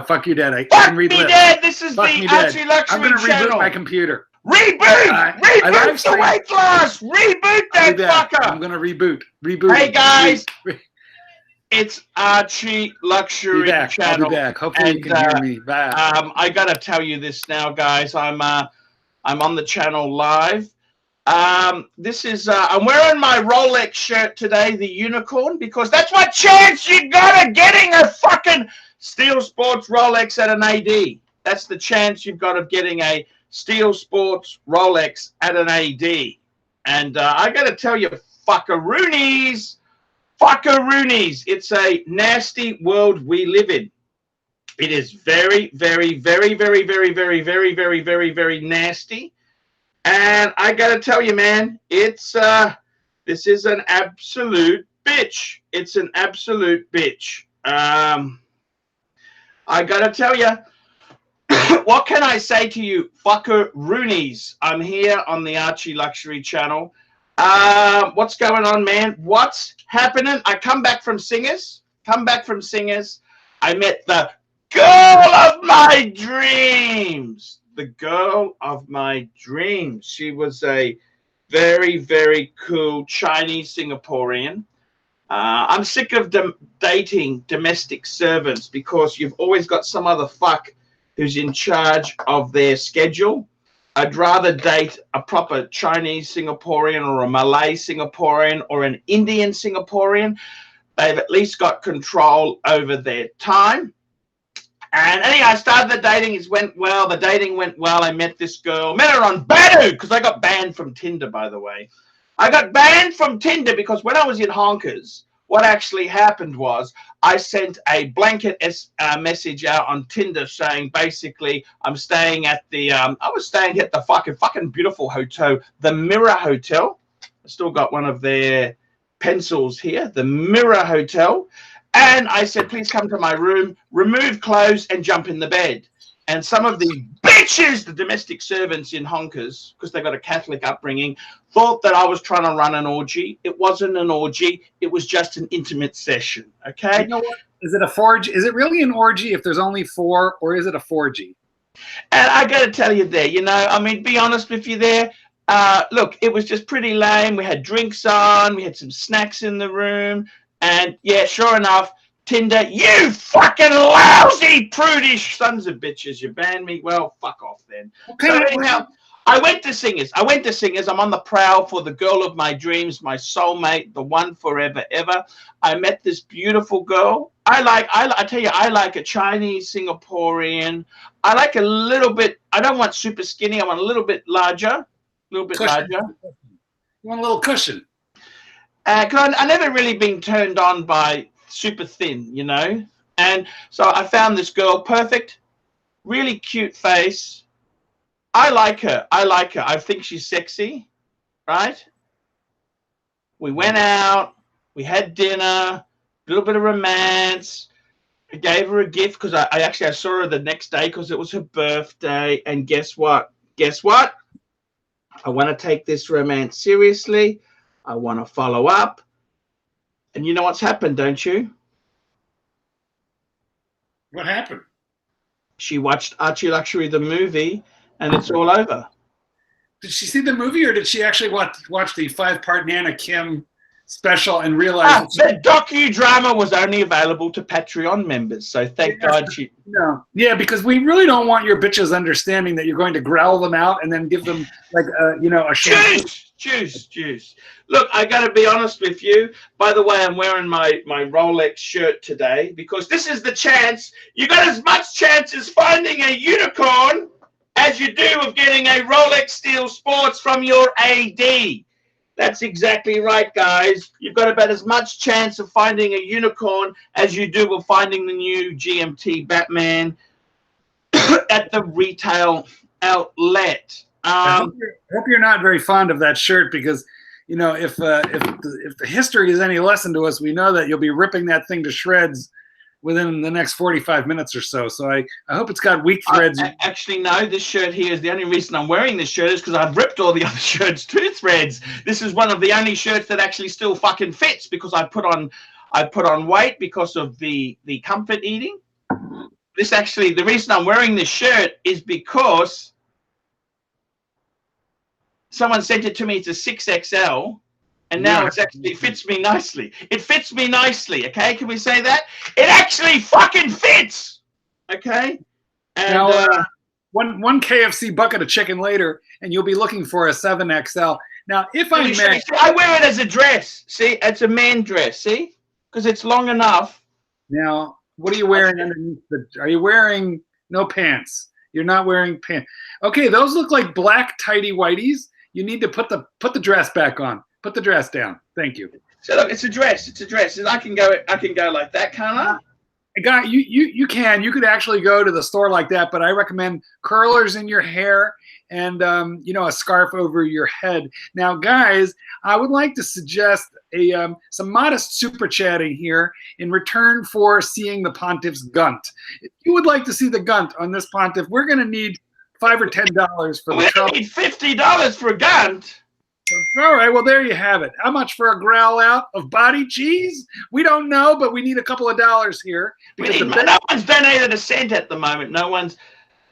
fuck you, Dad. I Fuck can read me, lips. Dad. This is Fuck the me, Dad. Archieluxury I'm going to reboot channel. my computer. Reboot! Reboot the weight loss! Reboot that fucker! I'm going to reboot. Reboot. Hey, guys. It's Archieluxury channel. I'll be back. Hopefully you can hear me. Bye. I got to tell you this now, guys. I'm on the channel live. This is I'm wearing my Rolex shirt today, the unicorn, because that's what chance you got of getting a fucking Steel Sports Rolex at an AD. That's the chance you've got of getting a Steel Sports Rolex at an AD. And I got to tell you, fuckaroonies, it's a nasty world we live in. It is very, very, very, very, very, very, very, very, very, very nasty. And I got to tell you, man, it's this is an absolute bitch. It's an absolute bitch. I got to tell you, what can I say to you, fuckaroonies? I'm here on the Archieluxury channel. What's going on, man? What's happening? I come back from Singers. I met the girl of my dreams. The girl of my dreams. She was a very, very cool Chinese Singaporean. I'm sick of dating domestic servants because you've always got some other fuck who's in charge of their schedule. I'd rather date a proper Chinese Singaporean or a Malay Singaporean or an Indian Singaporean. They've at least got control over their time. And anyway, I started the dating. It went well. The dating went well. I met this girl. Met her on Badu because I got banned from Tinder, by the way. I got banned from Tinder because when I was in Honkers, what actually happened was I sent a blanket message out on Tinder saying basically I'm staying at the I was staying at the fucking beautiful hotel, the Mirror Hotel. I still got one of their pencils here, the Mirror Hotel. And I said, please come to my room, remove clothes, and jump in the bed. And some of the bitches, the domestic servants in Honkers, because they got a Catholic upbringing, thought that I was trying to run an orgy. It wasn't an orgy. It was just an intimate session, okay? You know what? Is it a forge? Is it really an orgy if there's only 4, or is it a 4G? And I got to tell you there, you know, I mean, be honest with you there. Look, it was just pretty lame. We had drinks on. We had some snacks in the room. And yeah, sure enough, Tinder, you fucking lousy, prudish sons of bitches, you banned me. Well, fuck off then. Okay. So anyhow, I went to Singers. I'm on the prowl for the girl of my dreams, my soulmate, the one forever ever. I met this beautiful girl. I tell you, I like a Chinese Singaporean. I like a little bit. I don't want super skinny. I want a little bit larger. You want a little cushion. Because I never really been turned on by super thin, you know. And so I found this girl, perfect, really cute face. I like her. I think she's sexy, right? We went out. We had dinner, a little bit of romance. I gave her a gift because I saw her the next day because it was her birthday. And guess what? I want to take this romance seriously. I want to follow up. And you know what's happened, don't you? What happened? She watched Archieluxury, the movie, and it's all over. Did she see the movie, or did she actually watch the 5-part Nana Kim special and realize the docudrama was only available to Patreon members? So thank God she... No. Yeah, because we really don't want your bitches understanding that you're going to growl them out and then give them, like, a Juice. Look, I got to be honest with you. By the way, I'm wearing my Rolex shirt today because this is the chance. You got as much chance as finding a unicorn as you do of getting a Rolex Steel Sports from your AD. That's exactly right, guys. You've got about as much chance of finding a unicorn as you do of finding the new GMT Batman at the retail outlet. I hope you're not very fond of that shirt because, you know, if the history is any lesson to us, we know that you'll be ripping that thing to shreds within the next 45 minutes or so. So I hope it's got weak threads. Actually, no, this shirt here is the only reason I'm wearing this shirt is because I've ripped all the other shirts to threads. This is one of the only shirts that actually still fucking fits because I put on weight because of the comfort eating. this actually, the reason I'm wearing this shirt is because someone sent it to me. It's a 6XL, and now it's actually fits me nicely. It fits me nicely. Okay, can we say that? It actually fucking fits. Okay, and now, one KFC bucket of chicken later, and you'll be looking for a 7XL. Now, if I may, I wear it as a dress. See, it's a man dress. See, because it's long enough. Now, what are you wearing underneath are you wearing no pants? You're not wearing pants. Okay, those look like black tighty whities. You need to put the dress back on. Put the dress down. Thank you. So look, it's a dress. It's a dress. And I can go like that, can't I? Guy, you can. You could actually go to the store like that, but I recommend curlers in your hair and a scarf over your head. Now, guys, I would like to suggest some modest super chatting here in return for seeing the Pontiff's gunt. If you would like to see the gunt on this Pontiff, we're going to need $5 or $10 for the trouble. We need $50 for a gunt. All right, well, there you have it. How much for a growl out of body cheese? We don't know, but we need a couple of dollars here. Because no one's donated a cent at the moment. No one's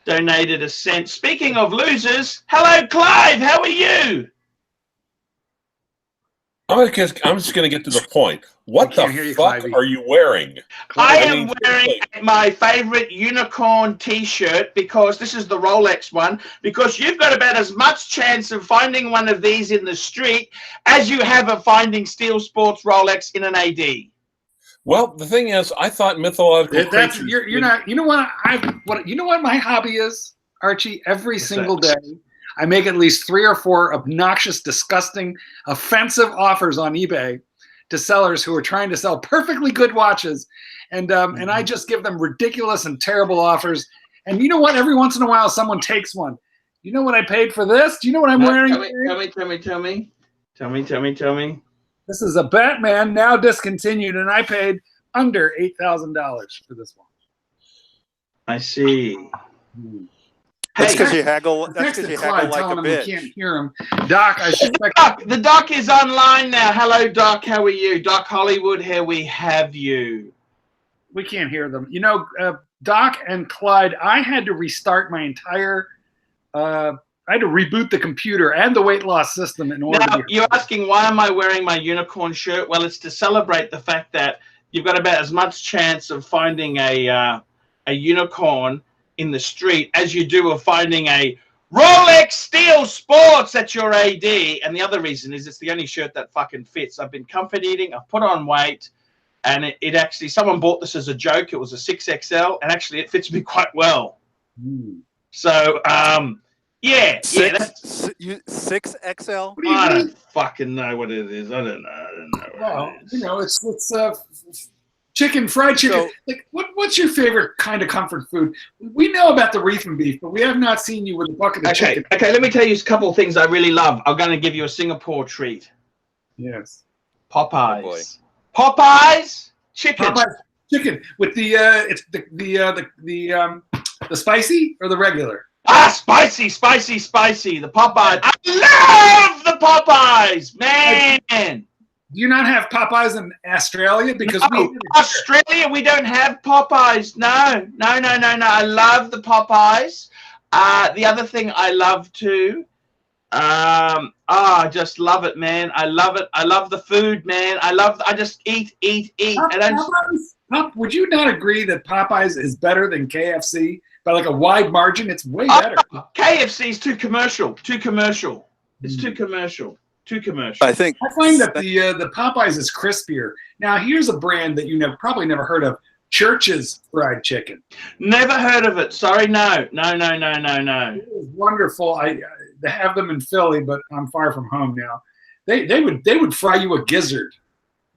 donated a cent. Speaking of losers, hello, Clive. How are you? I'm just going to get to the point. What the fuck are you wearing? I am wearing my favorite unicorn t-shirt because this is the Rolex one, because you've got about as much chance of finding one of these in the street as you have of finding Steel Sports Rolex in an AD. Well, the thing is, I thought mythological creatures... You're not... You know what my hobby is, Archie? Every single day, I make at least 3 or 4 obnoxious, disgusting, offensive offers on eBay to sellers who are trying to sell perfectly good watches, and I just give them ridiculous and terrible offers. And you know what? Every once in a while, someone takes one. You know what I paid for this? Do you know what I'm wearing? Tell me. This is a Batman, now discontinued, and I paid under $8,000 for this one. I see. That's because you haggle. That's because you haggle like a bitch. You can't hear him. Doc, I suspect. The Doc is online now. Hello, Doc. How are you? Doc Hollywood, here we have you. We can't hear them. You know, Doc and Clyde, I had to restart my entire. I had to reboot the computer and the weight loss system in order. Now, you're asking why am I wearing my unicorn shirt? Well, it's to celebrate the fact that you've got about as much chance of finding a unicorn in the street as you do of finding a Rolex Steel Sports at your AD. And the other reason is it's the only shirt that fucking fits. I've been comfort eating, I've put on weight, and it actually, someone bought this as a joke. It was a 6XL, and actually it fits me quite well. So, yeah. 6XL? I don't fucking know what it is. I don't know well, you know, it's chicken, fried chicken. So, like, what's your favorite kind of comfort food? We know about the reef and beef, but we have not seen you with a bucket of chicken. Okay, let me tell you a couple of things I really love. I'm going to give you a Singapore treat. Yes. Popeyes. Oh boy. Popeyes chicken. Popeyes chicken with the spicy or the regular? Spicy. The Popeyes. I love the Popeyes, man. Do you not have Popeyes in Australia? Because Australia, we don't have Popeyes. No. I love the Popeyes. The other thing I love too. I just love it, man. I love it. I love the food, man. I just eat. Would you not agree that Popeyes is better than KFC by like a wide margin? It's way better. KFC is too commercial. It's too commercial. I find that the Popeyes is crispier. Now, here's a brand that you probably never heard of: Church's Fried Chicken. Never heard of it. Sorry, no. It is wonderful. They have them in Philly, but I'm far from home now. They would fry you a gizzard.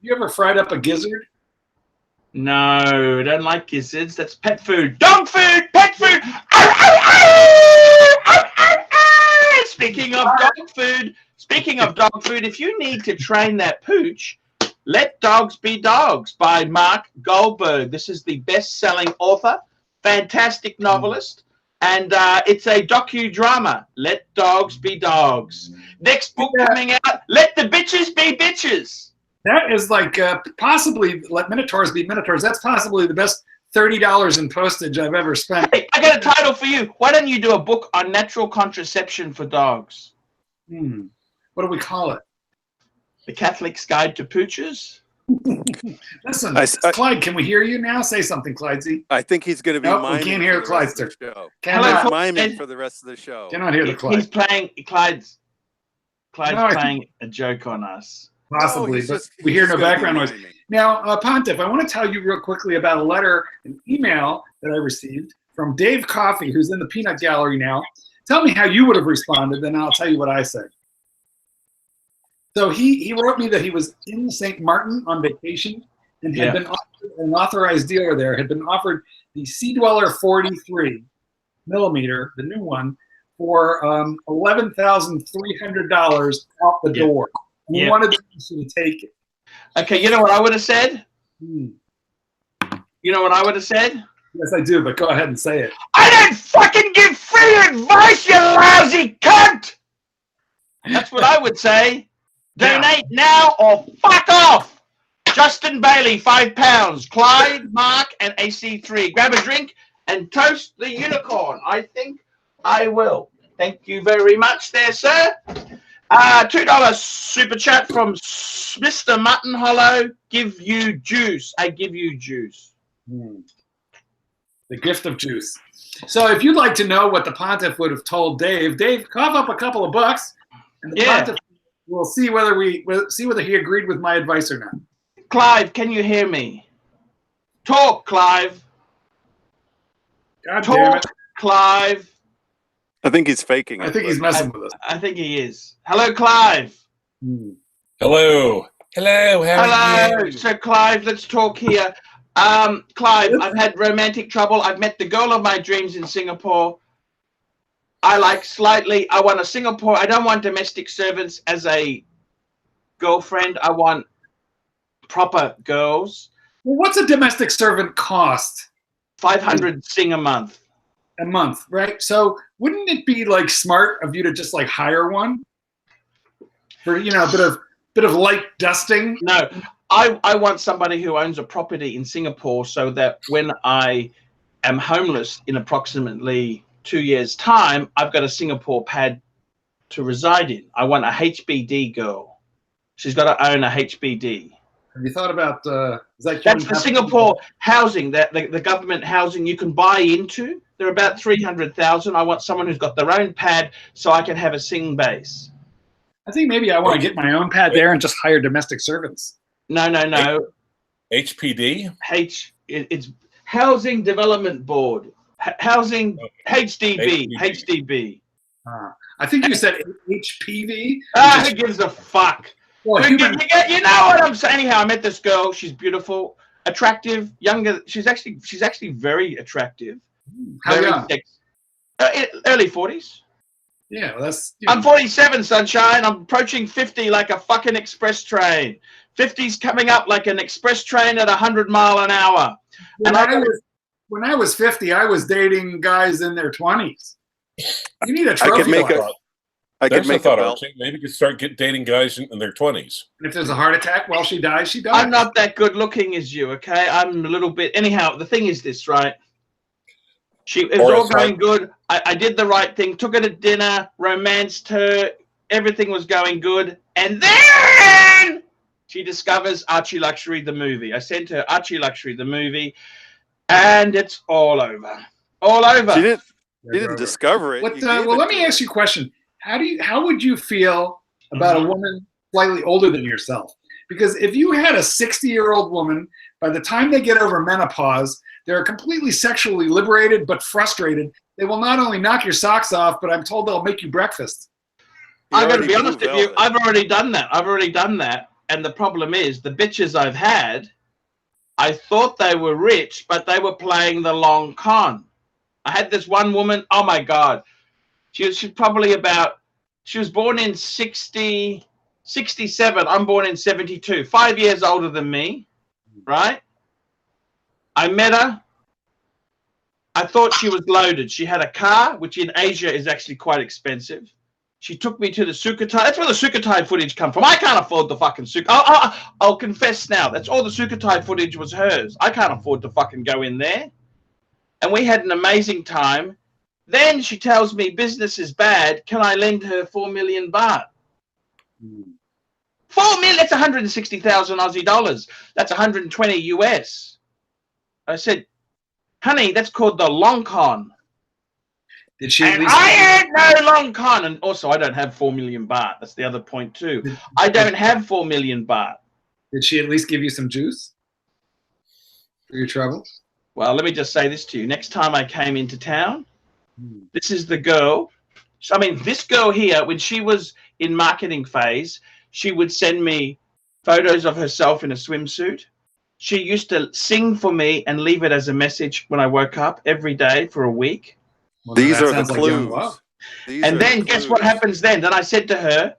You ever fried up a gizzard? No, I don't like gizzards. That's pet food. Dog food. Pet food. Speaking of dog food, if you need to train that pooch, Let Dogs Be Dogs by Mark Goldberg. This is the best-selling author, fantastic novelist, and it's a docudrama, Let Dogs Be Dogs. Next book coming out, Let the Bitches Be Bitches. That is like possibly Let Minotaurs Be Minotaurs. That's possibly the best $30 in postage I've ever spent. Hey, I got a title for you. Why don't you do a book on natural contraception for dogs? What do we call it? The Catholic's Guide to Pooches? Listen, Clyde, can we hear you now? Say something, Clydesy. I think he's going to be miming. We can't hear the Clydester. He's miming for the rest of the show. Cannot hear the Clyde. He's playing, Clyde's playing a joke on us. Possibly, but we hear no background noise. Now, Pontiff, I want to tell you real quickly about a letter, an email that I received from Dave Coffey, who's in the Peanut Gallery now. Tell me how you would have responded, then I'll tell you what I said. So he wrote me that he was in St. Martin on vacation and had been offered, an authorized dealer there, had been offered the Sea Dweller 43 millimeter, the new one, for $11,300 out the door. And he wanted to take it. Okay, you know what I would have said? You know what I would have said? Yes, I do, but go ahead and say it. I didn't fucking give free advice, you lousy cunt! That's what I would say. Donate now or fuck off! Justin Bailey, £5. Clyde, Mark, and AC3. Grab a drink and toast the unicorn. I think I will. Thank you very much there, sir. $2 super chat from Mr. Mutton Hollow. Give you juice. I give you juice. The gift of juice. So if you'd like to know what the Pontiff would have told Dave, cough up a couple of bucks, and the Pontiff will see whether he agreed with my advice or not. Clive, can you hear me? Talk, Clive. God damn it. Clive. I think he's faking it. I think he's messing with us. I think he is. Hello, Clive. Hello. Hello. How are you? So, Clive, let's talk here. Clive, I've had romantic trouble. I've met the girl of my dreams in Singapore. I want a Singapore. I don't want domestic servants as a girlfriend. I want proper girls. Well, what's a domestic servant cost? 500 Sing a month. A month, right? So wouldn't it be like smart of you to just like hire one for, you know, a bit of light dusting? No, I want somebody who owns a property in Singapore so that when I am homeless in approximately 2 years' time, I've got a Singapore pad to reside in. I want a HBD girl. She's got to own a HBD. Have you thought about that's the Singapore housing, that the government housing you can buy into. They're about 300,000. I want someone who's got their own pad so I can have a sing base. I think maybe I want to get my own pad there and just hire domestic servants. No. HPD? It's Housing Development Board. Housing HDB. HDB. I think you said HPV. Who gives a fuck? Well, you know what I'm saying. Anyhow, I met this girl. She's beautiful, attractive, younger. She's actually very attractive. How young? Early 40s. Yeah, well, I'm 47, sunshine. I'm approaching 50 like a fucking express train. 50's coming up like an express train at 100 miles an hour. When I was 50, I was dating guys in their 20s. You need a trophy. I could make a thought, Archie. Maybe you could start dating guys in their 20s. And if there's a heart attack while she dies, she dies. I'm not that good looking as you, okay? I'm a little bit. Anyhow, the thing is this, right? It was all going good. I did the right thing, took her to dinner, romanced her. Everything was going good. And then she discovers Archieluxury, the movie. I sent her Archieluxury, the movie, and it's all over. All over. She didn't discover it. Well, let me ask you a question. How would you feel about a woman slightly older than yourself? Because if you had a 60-year-old woman, by the time they get over menopause, they're completely sexually liberated but frustrated. They will not only knock your socks off, but I'm told they'll make you breakfast. I'm going to be honest with you. I've already done that. And the problem is the bitches I've had, I thought they were rich, but they were playing the long con. I had this one woman. Oh, my God. She's probably she was born in 67. I'm born in 72. 5 years older than me, right? I met her. I thought she was loaded. She had a car, which in Asia is actually quite expensive. She took me to the Sukhothai. That's where the Sukhothai footage come from. I can't afford the fucking Sukhothai. I'll confess now. That's all the Sukhothai footage was hers. I can't afford to fucking go in there. And we had an amazing time. Then she tells me business is bad. Can I lend her 4 million baht? 4 million, that's 160,000 Aussie dollars. That's 120 US. I said, honey, that's called the long con. Did she and I ain't no long con. And also, I don't have 4 million baht. That's the other point, too. I don't have 4 million baht. Did she at least give you some juice for your trouble? Well, let me just say this to you. Next time I came into town, this is the girl. I mean, this girl here, when she was in marketing phase, she would send me photos of herself in a swimsuit. She used to sing for me and leave it as a message when I woke up every day for a week. Well, these are the clues. And then guess what happens then? Then I said to her,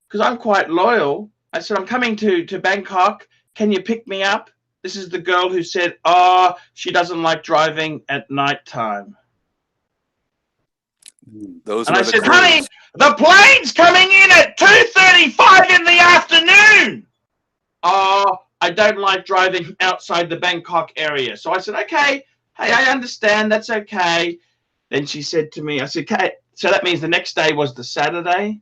because I'm quite loyal, I said, I'm coming to Bangkok. Can you pick me up? This is the girl who said, oh, she doesn't like driving at nighttime. Those and are I the said, clues. honey, the plane's coming in at 2:35 in the afternoon. Oh, I don't like driving outside the Bangkok area. So I said, okay, hey, I understand. That's okay. Then she said to me, I said, okay, so that means the next day was the Saturday.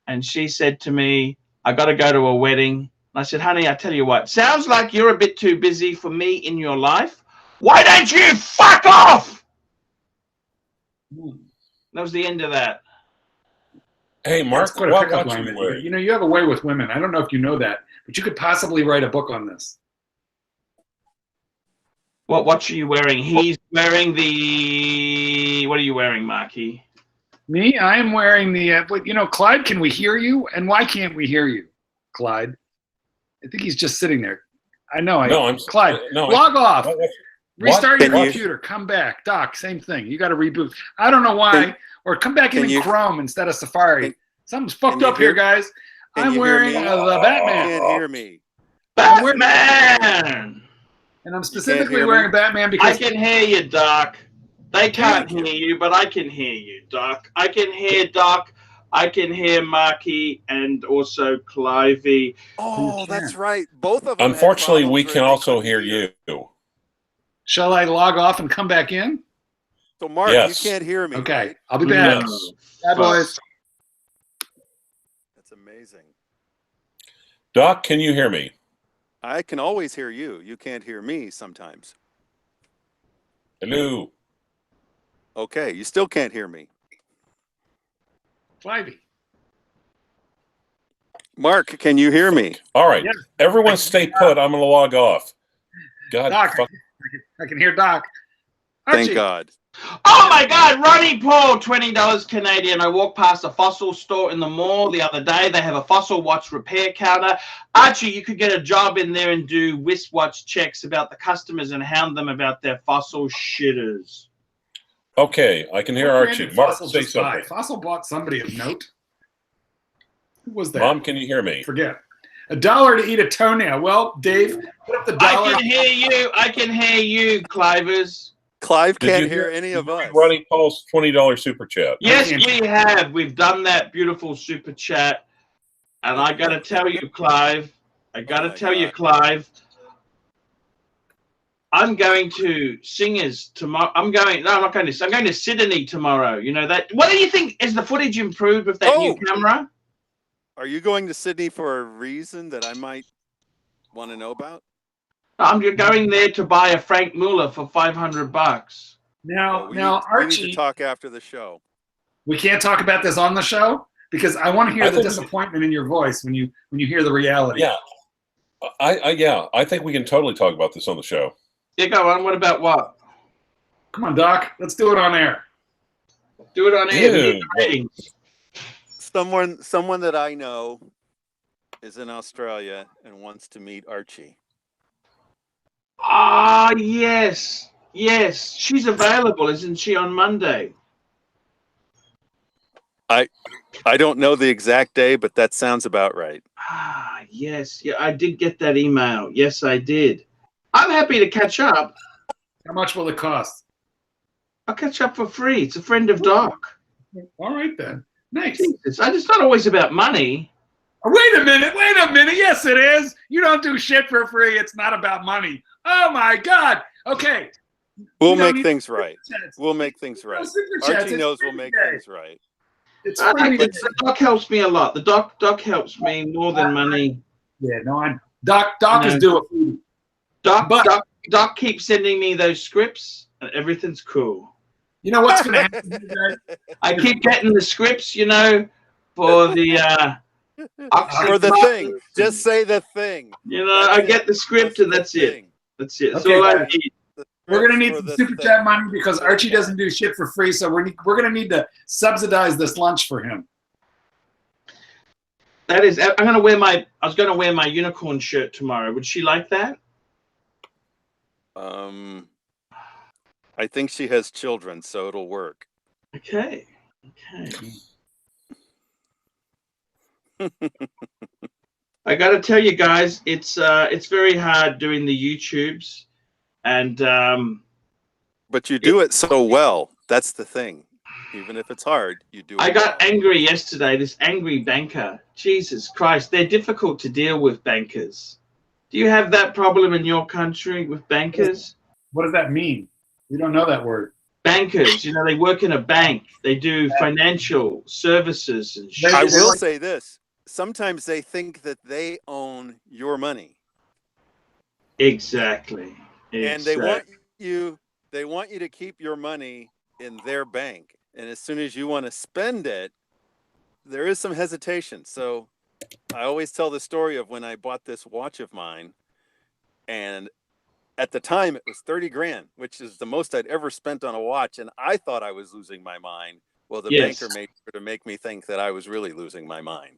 And she said to me, I got to go to a wedding. And I said, honey, I tell you what, sounds like you're a bit too busy for me in your life. Why don't you fuck off? That was the end of that. Hey, Mark, what a pickup line. You know, you have a way with women. I don't know if you know that, but you could possibly write a book on this. What watch are you wearing? He's wearing the... What are you wearing, Marky? Me? I am wearing the... you know, Clyde, can we hear you? And why can't we hear you, Clyde? I think he's just sitting there. I know. Clyde, log off. Restart your computer. Come back. Doc, same thing. You got to reboot. I don't know why. Or come back in Chrome instead of Safari. Something's fucked up here, guys. I'm wearing the Batman. You can't hear me. Batman! And I'm specifically wearing Batman because... I can hear you, Doc. They can't hear you, but I can hear you, Doc. I can hear Doc. I can hear Marky and also Clivey. Oh, that's right. Both of them. Unfortunately, we can also hear you. Shall I log off and come back in? So, Mark, you can't hear me. Okay, right? I'll be back. Bad boys. That's amazing. Doc, can you hear me? I can always hear you. You can't hear me sometimes. Hello. Okay, you still can't hear me. Clivey. Mark, can you hear me? All right. Yeah. Everyone stay put. I'm going to log off. God, Doc, I can hear Doc. Archie. Thank God. Oh my God, Ronnie Paul, $20 Canadian. I walked past a fossil store in the mall the other day. They have a fossil watch repair counter. Archie, you could get a job in there and do wristwatch checks about the customers and hound them about their fossil shitters. Okay, I can hear Archie. Mark, say something. Fossil bought somebody a note. Who was that? Mom, can you hear me? Forget. $1 to eat a toenail. Well, Dave, put up the dollar. I can hear you. I can hear you, Clivers. Clive can't hear any of us. Ronnie Paul's $20 super chat. Yes, we have. We've done that beautiful super chat. And I got to tell you, Clive, I'm going to Singers tomorrow. I'm not going to. I'm going to Sydney tomorrow. You know that. What do you think? Is the footage improved with that new camera? Are you going to Sydney for a reason that I might want to know about? I'm going there to buy a Frank Muller for $500. Now, Archie, we need to talk after the show. We can't talk about this on the show because I want to hear the disappointment in your voice when you hear the reality. Yeah, I think we can totally talk about this on the show. Yeah, go on. What about what? Come on, Doc. Let's do it on air. Do it on air. Someone that I know is in Australia and wants to meet Archie. Ah, yes. Yes. She's available, isn't she, on Monday? I don't know the exact day, but that sounds about right. Ah, yes. Yeah, I did get that email. Yes, I did. I'm happy to catch up. How much will it cost? I'll catch up for free. It's a friend of Doc. All right, then. Nice. Jesus, it's not always about money. Wait a minute. Yes, it is. You don't do shit for free. It's not about money. Oh my God. Okay. We'll make things right. We'll make things right. Archie knows we'll make things right. The doc helps me a lot. The doc helps me more than money. Yeah, no, Doc is doing. Doc keeps sending me those scripts, and everything's cool. You know what's going to happen? I keep getting the scripts, you know, for the for the thing. Just say the thing. You know, I get the script, and that's it. That's it. That's all I need. We're going to need the super chat money because Archie doesn't do shit for free, so we're going to need to subsidize this lunch for him. That is, I was going to wear my unicorn shirt tomorrow. Would she like that? I think she has children, so it'll work. Okay. I got to tell you guys, it's very hard doing the YouTubes, and but you do it so well. That's the thing. Even if it's hard, you do it. I got angry yesterday. This angry banker. Jesus Christ, they're difficult to deal with, bankers. Do you have that problem in your country with bankers? What does that mean? We don't know that word. Bankers, you know, they work in a bank. They do financial services and shit. I will say this. Sometimes they think that they own your money. Exactly. And they want you to keep your money in their bank. And as soon as you want to spend it, there is some hesitation. So I always tell the story of when I bought this watch of mine, and at the time it was 30 grand, which is the most I'd ever spent on a watch. And I thought I was losing my mind. Well, the banker made sure to make me think that I was really losing my mind.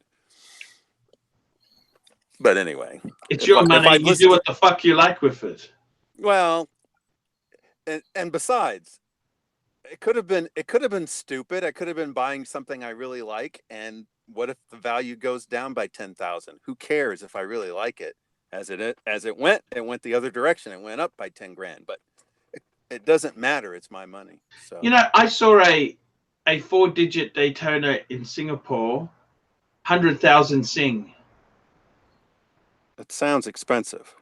But anyway, it's your money. You do what the fuck you like with it. Well, and besides, it could have been stupid. I could have been buying something I really like, and what if the value goes down by 10,000? Who cares if I really like it? As it went the other direction. It went up by 10 grand, but it doesn't matter. It's my money. So you know, I saw a 4-digit Daytona in Singapore, 100,000 Sing. It sounds expensive.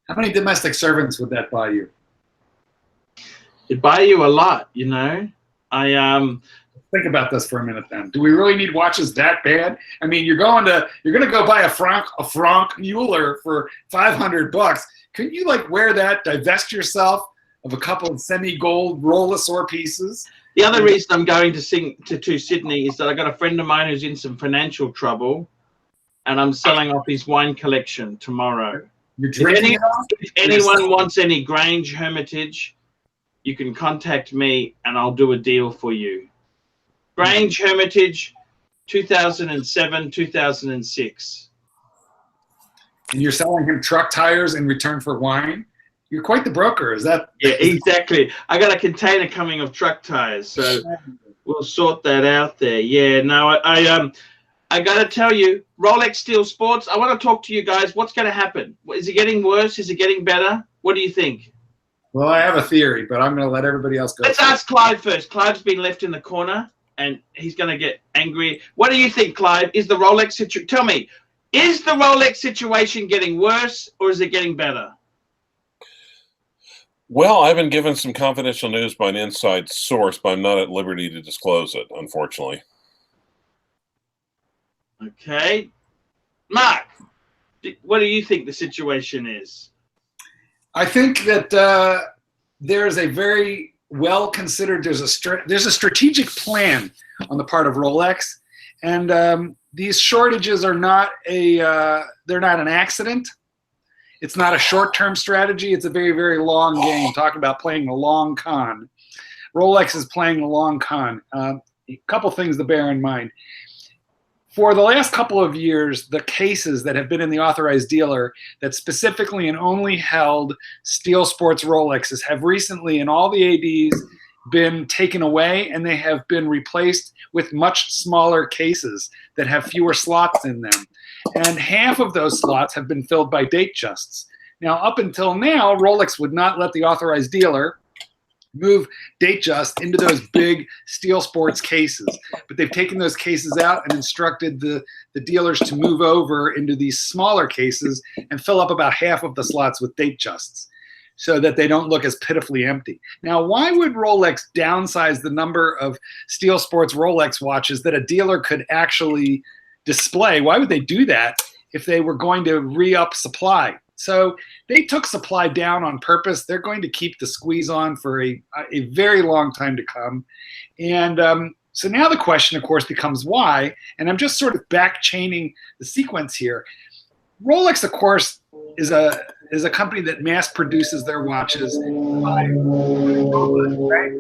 How many domestic servants would that buy you? It buy you a lot, you know. Think about this for a minute. Then, do we really need watches that bad? I mean, you're going to go buy a Franck Muller for $500. Couldn't you like wear that? Divest yourself of a couple of semi-gold Rolex pieces. The other reason I'm going to Sydney is that I got a friend of mine who's in some financial trouble, and I'm selling off his wine collection tomorrow. If anyone wants any Grange Hermitage, you can contact me and I'll do a deal for you. Grange Hermitage, 2007, 2006. And you're selling him truck tires in return for wine? You're quite the broker, is that? Yeah, exactly. I got a container coming of truck tires, so we'll sort that out there. Yeah, no, I got to tell you, Rolex Steel Sports, I want to talk to you guys. What's going to happen? Is it getting worse? Is it getting better? What do you think? Well, I have a theory, but I'm going to let everybody else go. Let's ask Clive first. Clive's been left in the corner, and he's going to get angry. What do you think, Clive? Is the Rolex situation? Tell me, is the Rolex situation getting worse, or is it getting better? Well, I've been given some confidential news by an inside source, but I'm not at liberty to disclose it, unfortunately. Okay. Mark, what do you think the situation is? I think that there's a very well-considered, there's a strategic plan on the part of Rolex, and these shortages are not they're not an accident. It's not a short-term strategy. It's a very, very long game. Talking about playing the long con. Rolex is playing the long con. A couple things to bear in mind. For the last couple of years, the cases that have been in the authorized dealer that specifically and only held Steel Sports Rolexes have recently, in all the ADs, been taken away, and they have been replaced with much smaller cases that have fewer slots in them. And half of those slots have been filled by date justs. Now, up until now, Rolex would not let the authorized dealer move Datejust into those big Steel Sports cases. But they've taken those cases out and instructed the dealers to move over into these smaller cases and fill up about half of the slots with Datejusts so that they don't look as pitifully empty. Now, why would Rolex downsize the number of Steel Sports Rolex watches that a dealer could actually display? Why would they do that if they were going to re-up supply? So they took supply down on purpose. They're going to keep the squeeze on for a very long time to come. And so now the question, of course, becomes why. And I'm just sort of back-chaining the sequence here. Rolex, of course, is a company that mass produces their watches by right?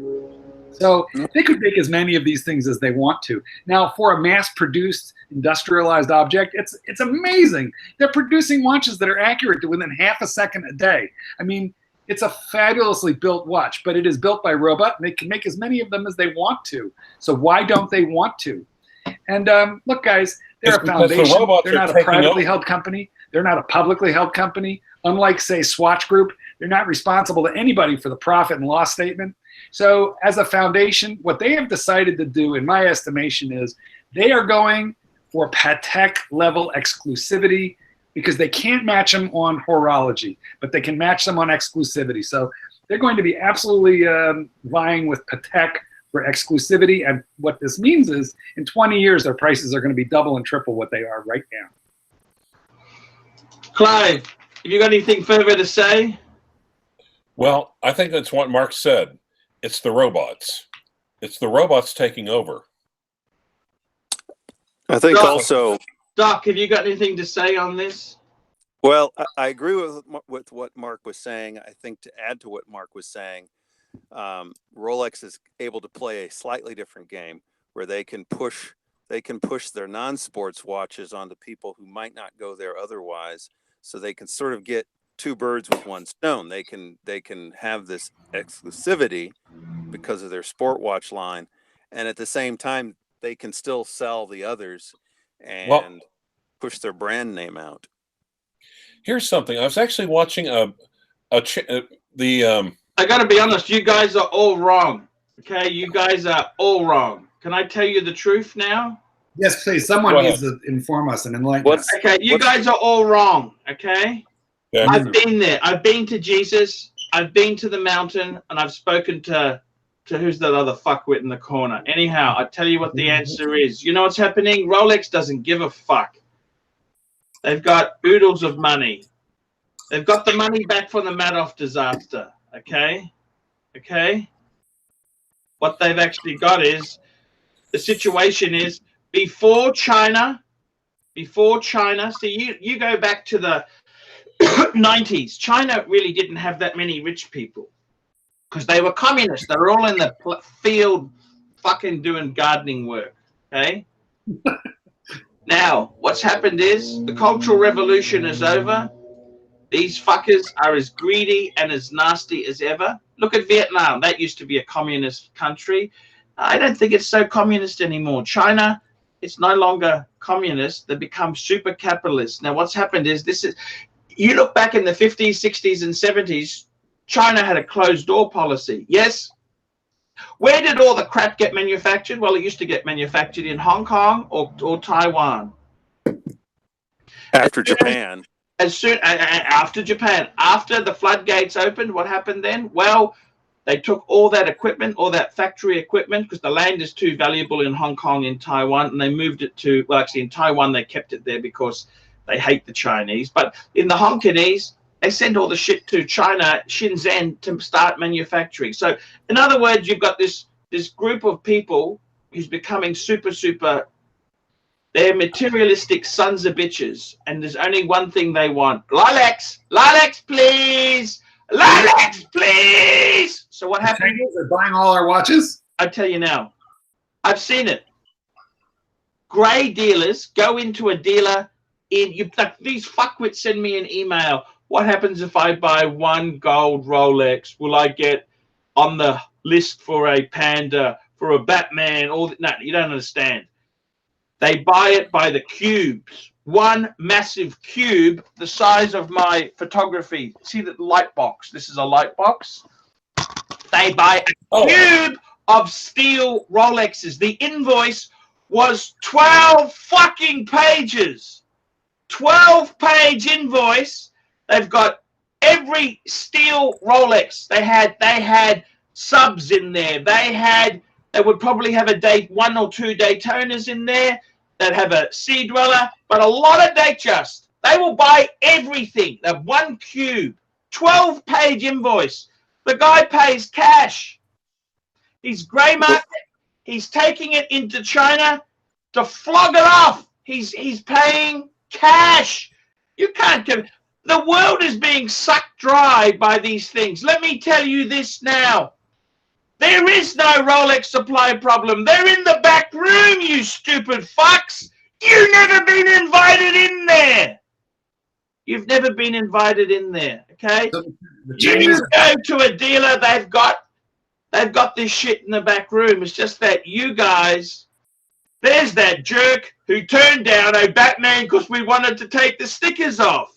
So they could make as many of these things as they want to. Now, for a mass-produced, industrialized object, it's amazing. They're producing watches that are accurate to within half a second a day. I mean, it's a fabulously built watch, but it is built by robot, and they can make as many of them as they want to. So why don't they want to? And look, guys, they're a foundation. They're not a privately held company. They're not a publicly held company. Unlike, say, Swatch Group, they're not responsible to anybody for the profit and loss statement. So as a foundation, what they have decided to do, in my estimation, is they are going for Patek level exclusivity because they can't match them on horology, but they can match them on exclusivity. So they're going to be absolutely vying with Patek for exclusivity. And what this means is in 20 years, their prices are going to be double and triple what they are right now. Clive, have you got anything further to say? Well, I think that's what Mark said. It's the robots. It's the robots taking over. I think also, Doc, have you got anything to say on this? well, I agree with what Mark was saying. I think to add to what Mark was saying, Rolex is able to play a slightly different game where they can push their non-sports watches onto people who might not go there otherwise. So they can sort of get two birds with one stone. They can have this exclusivity because of their sport watch line, and at the same time they can still sell the others and push their brand name out. Here's something. I was actually watching I got to be honest, you guys are all wrong. Okay, you guys are all wrong. Can I tell you the truth now? Yes, please. Someone needs to inform us and enlighten us. Okay, you guys are all wrong. Okay. Yeah. I've been there. I've been to Jesus. I've been to the mountain, and I've spoken to who's that other fuckwit in the corner. Anyhow, I tell you what the answer is. You know what's happening? Rolex doesn't give a fuck. They've got oodles of money. They've got the money back from the Madoff disaster. Okay? Okay? What they've actually got is, the situation is, before China, see, you go back to the 90s, China really didn't have that many rich people because they were communists. They were all in the field fucking doing gardening work, okay? Now, what's happened is the Cultural Revolution is over. These fuckers are as greedy and as nasty as ever. Look at Vietnam. That used to be a communist country. I don't think it's so communist anymore. China, it's no longer communist. They become super capitalist. Now, what's happened is you look back in the 50s, 60s, and 70s, China had a closed door policy. Yes. Where did all the crap get manufactured? Well, it used to get manufactured in Hong Kong or Taiwan. After Japan. After Japan. After the floodgates opened, what happened then? Well, they took all that equipment, all that factory equipment, because the land is too valuable in Hong Kong and Taiwan, and they moved it to, well, actually in Taiwan, they kept it there because they hate the Chinese. But in the Hongkonese, they send all the shit to China, Shenzhen, to start manufacturing. So, in other words, you've got this group of people who's becoming super, they're materialistic sons of bitches, and there's only one thing they want. Lilacs, please! Lilacs, please! So what happened? They're buying all our watches? I tell you now, I've seen it. Grey dealers go into a dealer these fuckwits send me an email. What happens if I buy one gold Rolex? Will I get on the list for a panda, for a Batman? No, you don't understand. They buy it by the cubes. One massive cube, the size of my photography. See the light box? This is a light box. They buy a cube of steel Rolexes. The invoice was 12 fucking pages. 12-page invoice. They've got every steel Rolex. They had subs in there. They would probably have one or two Daytonas in there. They'd have a Sea Dweller, but a lot of Datejust. They will buy everything. They have one cube, 12-page invoice. The guy pays cash. He's grey market. He's taking it into China to flog it off. He's paying cash. You can't give. The world is being sucked dry by these things. Let me tell you this now. There is no Rolex supply problem. They're in the back room, you stupid fucks. You've never been invited in there. You've never been invited in there, okay? You go to a dealer, they've got this shit in the back room. It's just that you guys, there's that jerk who turned down a Batman because we wanted to take the stickers off.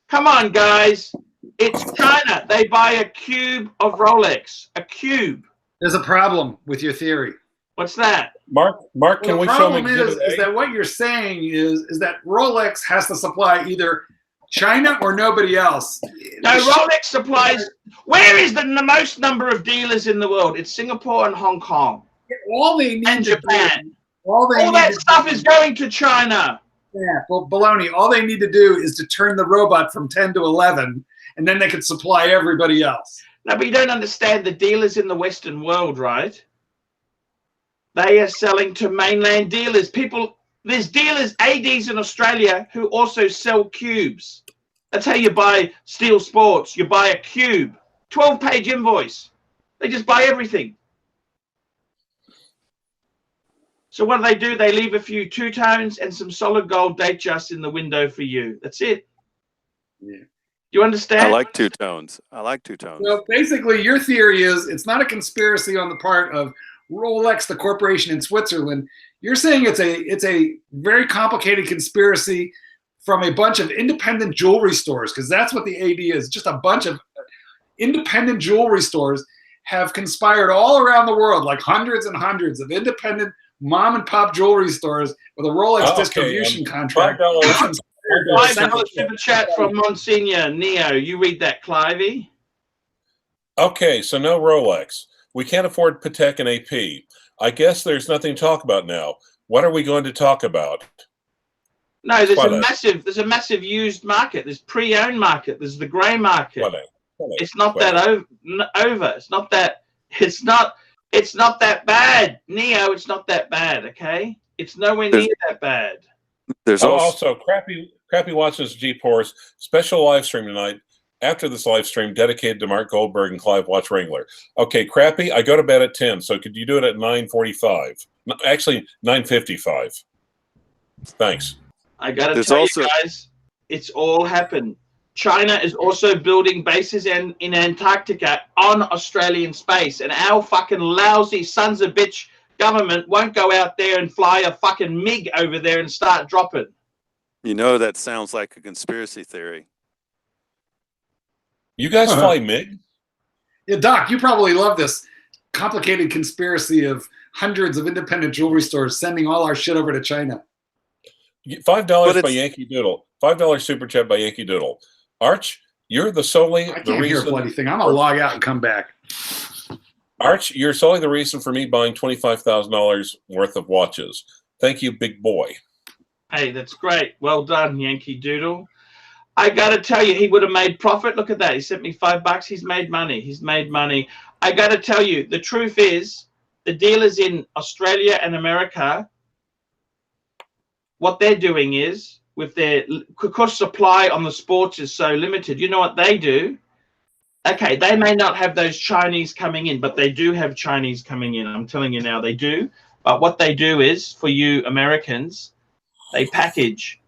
Come on, guys. It's China. They buy a cube of Rolex. A cube. There's a problem with your theory. What's that? Mark, can we show them exhibit A? Is that what you're saying is that Rolex has to supply either China or nobody else? No, Rolex supplies. Where is the most number of dealers in the world? It's Singapore and Hong Kong. All they need and to Japan. Do, all that stuff is going to China. Yeah, well, baloney. All they need to do is to turn the robot from 10 to 11, and then they could supply everybody else. No, but you don't understand the dealers in the Western world, right? They are selling to mainland dealers. There's dealers, ADs in Australia, who also sell cubes. That's how you buy Steel Sports. You buy a cube. 12-page invoice. They just buy everything. So what do? They leave a few two-tones and some solid gold Datejust in the window for you. That's it. Yeah. You understand? I like two-tones. Well, basically, your theory is it's not a conspiracy on the part of Rolex, the corporation in Switzerland. You're saying it's a very complicated conspiracy from a bunch of independent jewelry stores, because that's what the AD is. Just a bunch of independent jewelry stores have conspired all around the world, like hundreds and hundreds of independent mom and pop jewelry stores with a Rolex distribution contract. $5 super chat from Monsignor Neo. You read that, Clivey. Okay, so no Rolex. We can't afford Patek and AP. I guess there's nothing to talk about now. What are we going to talk about? No, there's a massive used market. There's pre-owned market. There's the grey market. It's not that over. It's not that bad. Neo, it's not that bad, okay? It's nowhere near that bad. There's also Crappy watches G-Force special live stream tonight. After this live stream dedicated to Mark Goldberg and Clive Watch Wrangler. Okay, Crappy, I go to bed at 10, so could you do it at 9:45? Actually, 9:55. Thanks. I got to tell you guys, it's all happened. China is also building bases in Antarctica on Australian space, and our fucking lousy sons of bitch government won't go out there and fly a fucking MiG over there and start dropping. You know, that sounds like a conspiracy theory. You guys fly MiG? Yeah, Doc, you probably love this complicated conspiracy of hundreds of independent jewelry stores sending all our shit over to China. $5 by Yankee Doodle. $5 super chat by Yankee Doodle. Arch, you're the solely I can't hear a bloody thing. I'm gonna log out and come back. Arch, you're solely the reason for me buying $25,000 worth of watches. Thank you, big boy. Hey, that's great. Well done, Yankee Doodle. I got to tell you, he would have made profit. Look at that. He sent me $5. He's made money. He's made money. I got to tell you, the truth is, the dealers in Australia and America, what they're doing is, with their, because supply on the sports is so limited, you know what they do? Okay, they may not have those Chinese coming in, but they do have Chinese coming in. I'm telling you now, they do. But what they do is, for you Americans, they package.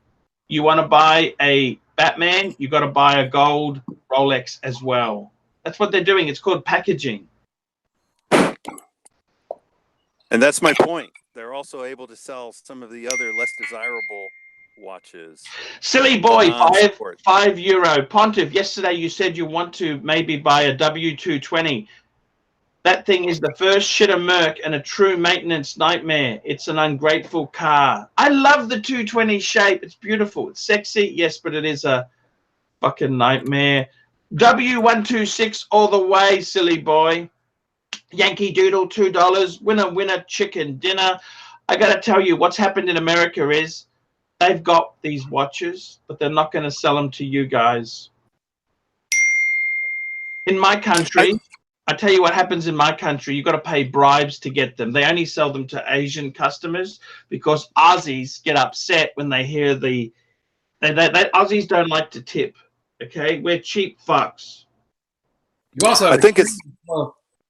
You want to buy a Batman, you got to buy a gold Rolex as well. That's what they're doing. It's called packaging. And that's my point. They're also able to sell some of the other less desirable watches. Silly boy, Non-sport. €5. Pontiff, yesterday you said you want to maybe buy a W220. That thing is the first shitter Merc and a true maintenance nightmare. It's an ungrateful car. I love the 220 shape. It's beautiful. It's sexy, yes, but it is a fucking nightmare. W126 all the way, silly boy. Yankee Doodle, $2. Winner, chicken dinner. I got to tell you, what's happened in America is they've got these watches, but they're not going to sell them to you guys. In my country, I tell you what happens in my country. You've got to pay bribes to get them. They only sell them to Asian customers because Aussies get upset when they hear the... Aussies don't like to tip, okay? We're cheap fucks. You also have I think it's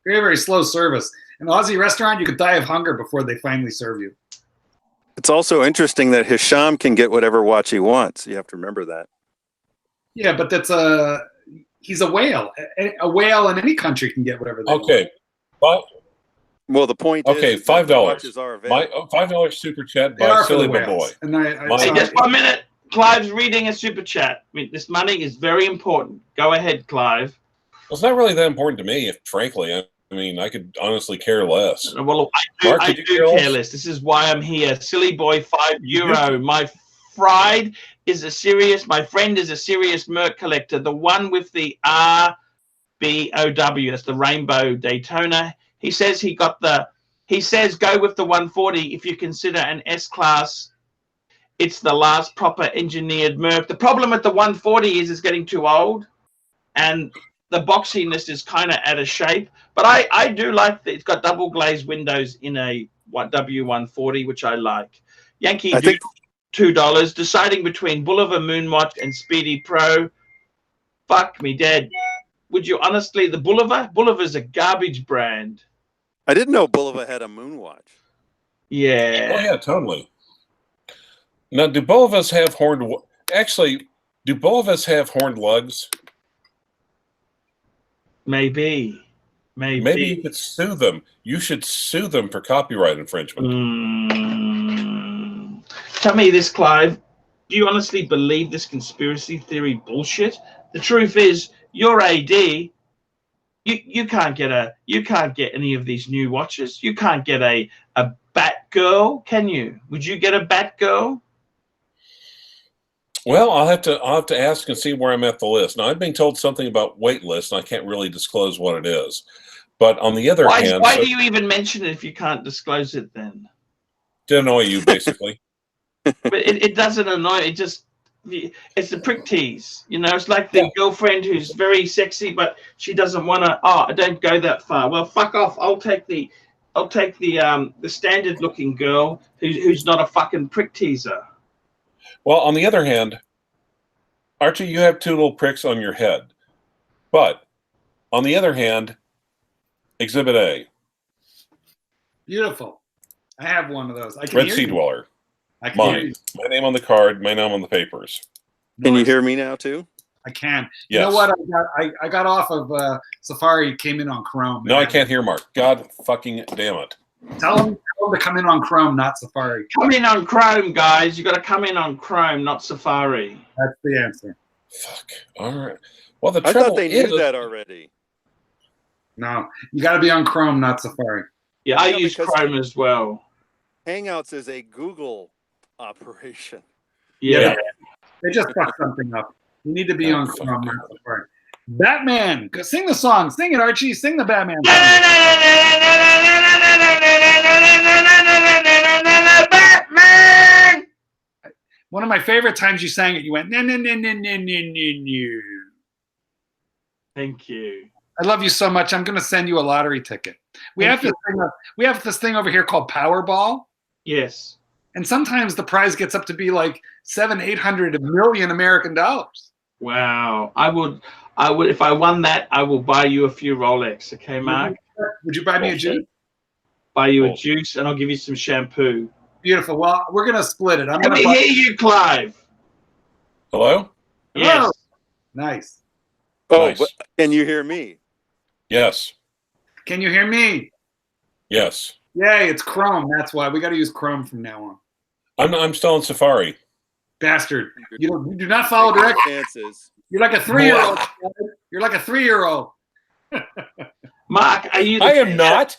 very, very slow service. In an Aussie restaurant, you could die of hunger before they finally serve you. It's also interesting that Hisham can get whatever watch he wants. You have to remember that. Yeah, but he's a whale. A whale in any country can get whatever they want. Okay. Well, the point Okay, is that the $5. watches are available. My $5 super chat They by are for Silly the Boy. whales. And Hey, just 1 minute. Clive's reading a super chat. I mean, this money is very important. Go ahead, Clive. It's not really that important to me, frankly. I mean, I could honestly care less. Well, Mark, I could do you care care less. This is why I'm here. Silly boy, €5. My friend is a serious Merc collector. The one with the RBOW, that's the Rainbow Daytona. He says go with the 140 if you consider an S-Class. It's the last proper engineered Merc. The problem with the 140 is it's getting too old, and the boxiness is kind of out of shape. But I do like that it's got double glazed windows in a W140, which I like. Yankee Doodle, $2. Deciding between Bulliver Moonwatch and Speedy Pro. Fuck me dead. Would you honestly, the Bulliver's a garbage brand. I didn't know Bulliver had a Moonwatch. Yeah. Oh, yeah, totally. Now, do Bullivas have horned... Actually, do Bullivas have horned lugs? Maybe. Maybe you could sue them. You should sue them for copyright infringement. Tell me this, Clive. Do you honestly believe this conspiracy theory bullshit? The truth is, your AD, you can't get any of these new watches. You can't get a Batgirl, can you? Would you get a Batgirl? Well, I'll have to ask and see where I'm at the list. Now, I've been told something about wait list, and I can't really disclose what it is. But on the other hand, why do you even mention it if you can't disclose it then? To annoy you, basically. But it doesn't annoy. It's a prick tease. You know, it's like the girlfriend who's very sexy, but she doesn't want to. Oh, I don't go that far. Well, fuck off. I'll take the standard looking girl who's not a fucking prick teaser. Well, on the other hand, Archie, you have two little pricks on your head. But on the other hand, Exhibit A. Beautiful. I have one of those. I can Red hear Sea you. Dweller. I can hear Mine. you. My name on the card, my name on the papers. Can you hear me now too? I can. Yes. You know what? I got off of Safari, came in on Chrome. No, I can't hear Mark. God fucking damn it. Tell them to come in on Chrome, not Safari. Come in on Chrome, guys. You got to come in on Chrome, not Safari. That's the answer. Fuck. All right. Well, the I trouble thought they is knew that already. No, you got to be on Chrome, not Safari. Yeah, I Yeah, use because- Chrome as well. Hangouts is a Google operation. Yeah. They just fucked something up. You need to be on fuck. Chrome, not Safari. Batman, go sing the song. Sing it, Archie. Sing the Batman song. Batman! One of my favorite times you sang it, you went, no, no, no, no, no, no, no, no. Thank you. I love you so much. I'm going to send you a lottery ticket. We have this thing over here called Powerball. Yes. And sometimes the prize gets up to be like $700-800 million American dollars. Wow. I would, if I won that, I will buy you a few Rolex. Okay, Mark? Would you buy me a juice? Buy you a juice and I'll give you some shampoo. Beautiful. Well, we're going to split it. I'm Let going me to hear you, Clive. Hello? Yes. Nice. Oh, Nice. but can you hear me? Yes. Can you hear me? Yes. Yay, it's Chrome. That's why we got to use Chrome from now on. I'm still in Safari. bastard. You do not follow directions. Chances. You're like a 3-year-old. You're like a 3-year-old. Mark, are you? I am not.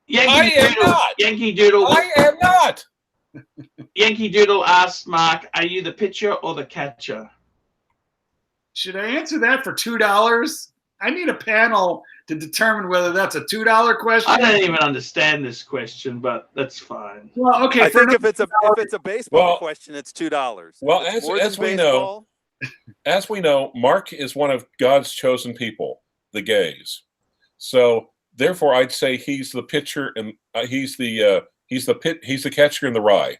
Yankee Doodle. Yankee Doodle. I am not. Yankee Doodle asks Mark, "Are you the pitcher or the catcher?" Should I answer that for $2? I need a panel to determine whether that's a $2 question. I don't even understand this question, but that's fine. Well, okay. I think if it's a baseball question, it's $2. Well, as we know, Mark is one of God's chosen people, the gays. So therefore, I'd say he's the pitcher and he's the catcher in the rye.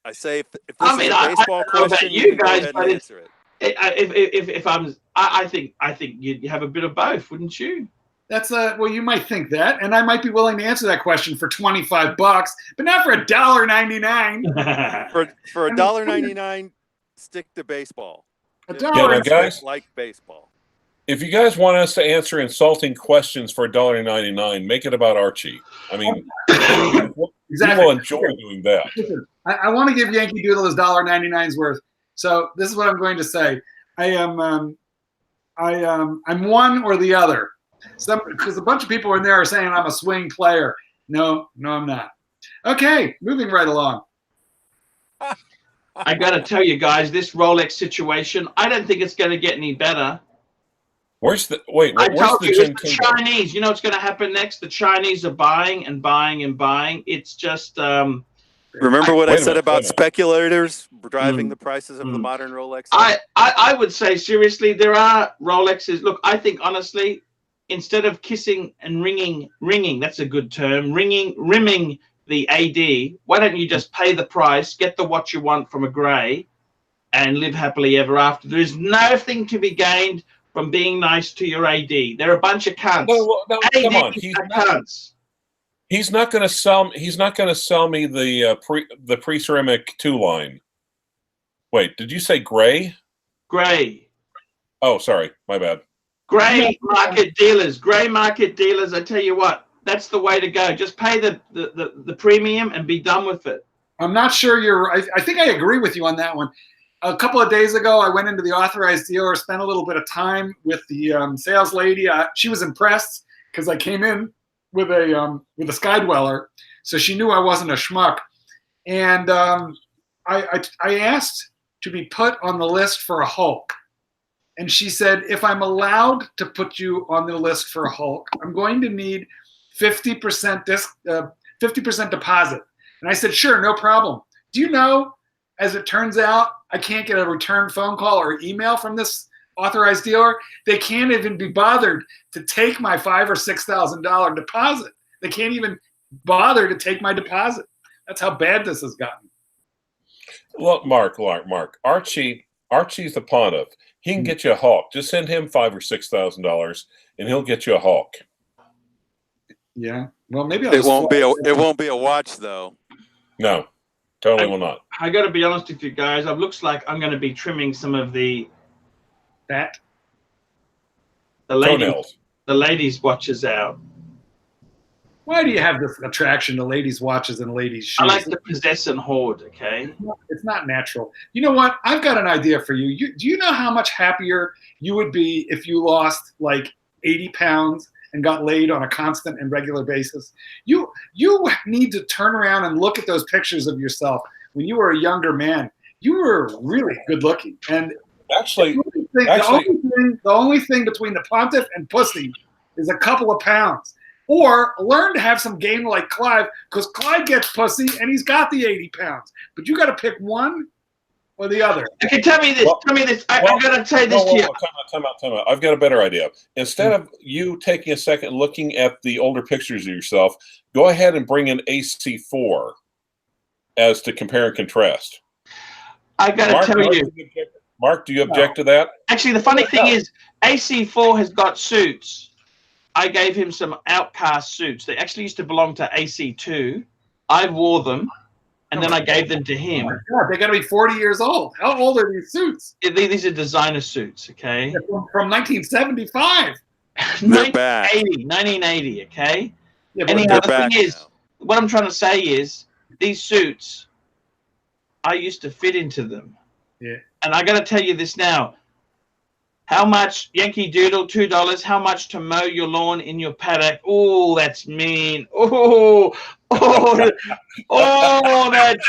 I say if this is a baseball question, you can go ahead and answer it. I think you have a bit of both, wouldn't you? That's well, you might think that, and I might be willing to answer that question for $25, but not for $1.99. For $1.99, stick to baseball. $1 guys, like baseball. If you guys want us to answer insulting questions for $1.99, make it about Archie. I mean, exactly. People enjoy doing that. I want to give Yankee Doodle his $1.99's worth. So this is what I'm going to say. I'm one or the other. Because a bunch of people in there are saying I'm a swing player. No, I'm not. Okay, moving right along. I got to tell you guys, this Rolex situation, I don't think it's going to get any better. Where's the Chinese? You know what's going to happen next? The Chinese are buying and buying and buying. It's just. Remember what I said about speculators driving the prices of the modern Rolex? I would say seriously, there are Rolexes. Look, I think honestly, instead of kissing and ringing, that's a good term, rimming the AD, why don't you just pay the price, get the watch you want from a grey, and live happily ever after? There is nothing to be gained from being nice to your AD. They're a bunch of cunts. No, come on. Cunts. He's not going to sell me the pre-ceramic 2 line. Wait, did you say gray? Gray. Oh, sorry, my bad. Gray market dealers. I tell you what, that's the way to go. Just pay the premium and be done with it. I'm not sure I think I agree with you on that one. A couple of days ago, I went into the authorized dealer, spent a little bit of time with the sales lady. She was impressed because I came in with a Skydweller, so she knew I wasn't a schmuck. And I asked to be put on the list for a Hulk. And she said, if I'm allowed to put you on the list for a Hulk, I'm going to need 50% deposit. And I said, sure, no problem. Do you know, as it turns out, I can't get a return phone call or email from this authorized dealer. They can't even be bothered to take my $5,000 or $6,000 deposit. They can't even bother to take my deposit. That's how bad this has gotten. Look, Mark. Archie's the pontiff. He can get you a Hulk. Just send him $5,000 or $6,000, and he'll get you a Hulk. Yeah. Well, maybe it won't be a watch though. No, totally will not. I got to be honest with you guys. It looks like I'm going to be trimming some of the ladies' watches out. Why do you have this attraction to ladies' watches and ladies' shoes? I like to possess and hoard, okay? It's not natural. You know what? I've got an idea for you. Do you know how much happier you would be if you lost like 80 pounds and got laid on a constant and regular basis? You need to turn around and look at those pictures of yourself when you were a younger man. You were really good looking. And the only thing between the pontiff and pussy is a couple of pounds. Or learn to have some game like Clive, because Clive gets pussy and he's got the 80 pounds. But you got to pick one or the other. Okay, tell me this. I'm going to say this to you. Time out. I've got a better idea. Instead of you taking a second looking at the older pictures of yourself, go ahead and bring in AC4 as to compare and contrast. I got to tell you. Mark, do you object to that? Actually, the funny thing is, AC4 has got suits. I gave him some Outcast suits. They actually used to belong to AC2. I wore them, and then I gave them to him. Oh my God, they got to be 40 years old. How old are these suits? These are designer suits, okay? From 1975. 1980, okay? Yeah, anyhow, the thing is, what I'm trying to say is, these suits I used to fit into them. Yeah. And I got to tell you this now. How much, Yankee Doodle, $2. How much to mow your lawn in your paddock? Oh, that's mean. Oh, that's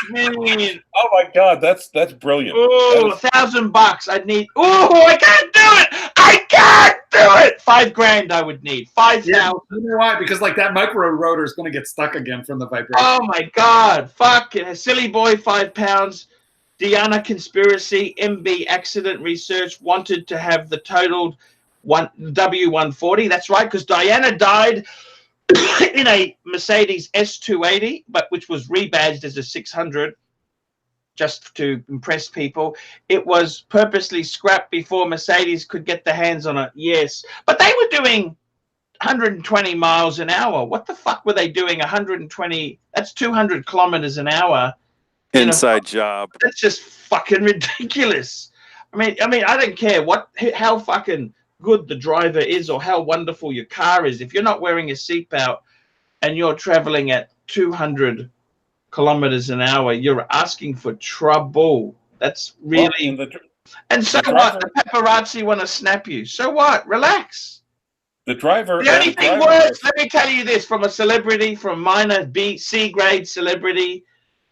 mean. Oh my God, that's brilliant. Oh, $1,000. I'd need. Oh, I can't do it. I can't do it. $5,000 I would need. 5,000. Yeah, you know why? Because like that micro rotor is going to get stuck again from the vibration. Oh my God! Fuck it. Silly boy, £5. Diana conspiracy, MB accident research wanted to have the totaled W140. That's right, because Diana died in a Mercedes S280, but which was rebadged as a 600, just to impress people. It was purposely scrapped before Mercedes could get their hands on it. Yes, but they were doing 120 miles an hour. What the fuck were they doing? 120? That's 200 kilometers an hour. Inside job. That's just fucking ridiculous. I mean, I don't care how fucking good the driver is or how wonderful your car is. If you're not wearing a seatbelt and you're traveling at 200 kilometers an hour, you're asking for trouble. That's really. Well, and so what? The paparazzi want to snap you. So what? Relax. The driver. The only thing worse. Let me tell you this: from a celebrity, from minor B, C grade celebrity.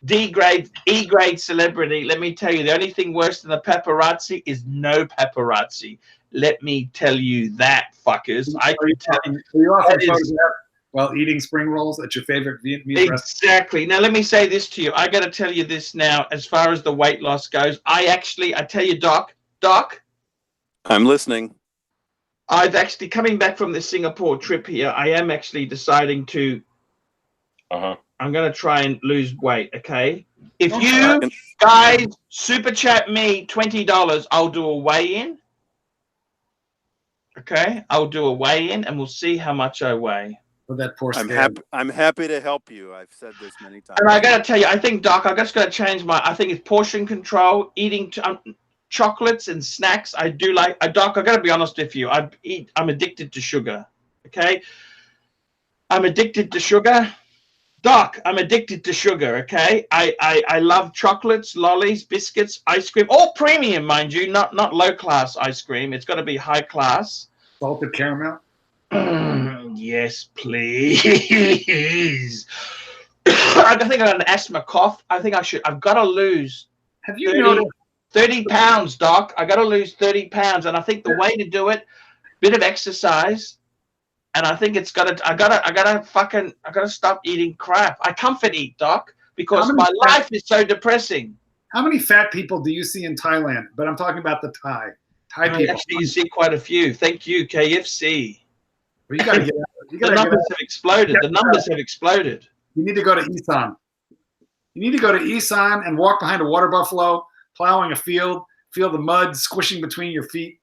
D grade, E grade celebrity. Let me tell you, the only thing worse than the paparazzi is no paparazzi. Let me tell you that, fuckers. I can tell you. You often photograph while eating spring rolls at your favorite Vietnamese restaurant. Exactly. Now, let me say this to you. I got to tell you this now. As far as the weight loss goes, I tell you, Doc. I'm listening. I've actually, coming back from the Singapore trip here, I am actually deciding to. I'm going to try and lose weight, okay? If you guys super chat me $20, I'll do a weigh-in. Okay? I'll do a weigh-in, and we'll see how much I weigh. For that poor I'm happy to help you. I've said this many times. And I got to tell you, I think, Doc, I just got to change I think it's portion control, eating chocolates and snacks. I do like, Doc, I got to be honest with you. I'm addicted to sugar, okay? I'm addicted to sugar. Doc, I'm addicted to sugar, okay? I love chocolates, lollies, biscuits, ice cream, all premium, mind you, not low-class ice cream. It's got to be high class. Salted caramel? Yes, please. I think I got an asthma cough. I think I've got to lose 30 pounds, Doc. I got to lose 30 pounds, and I think the way to do it, bit of exercise, and I think it's I gotta stop eating crap. I comfort eat, Doc, because my life is so depressing. How many fat people do you see in Thailand? But I'm talking about the Thai people. Actually, you see quite a few. Thank you, KFC. Well, you gotta get out. The numbers have exploded. The numbers have exploded. You need to go to Isan. You need to go to Isan and walk behind a water buffalo, plowing a field, feel the mud squishing between your feet.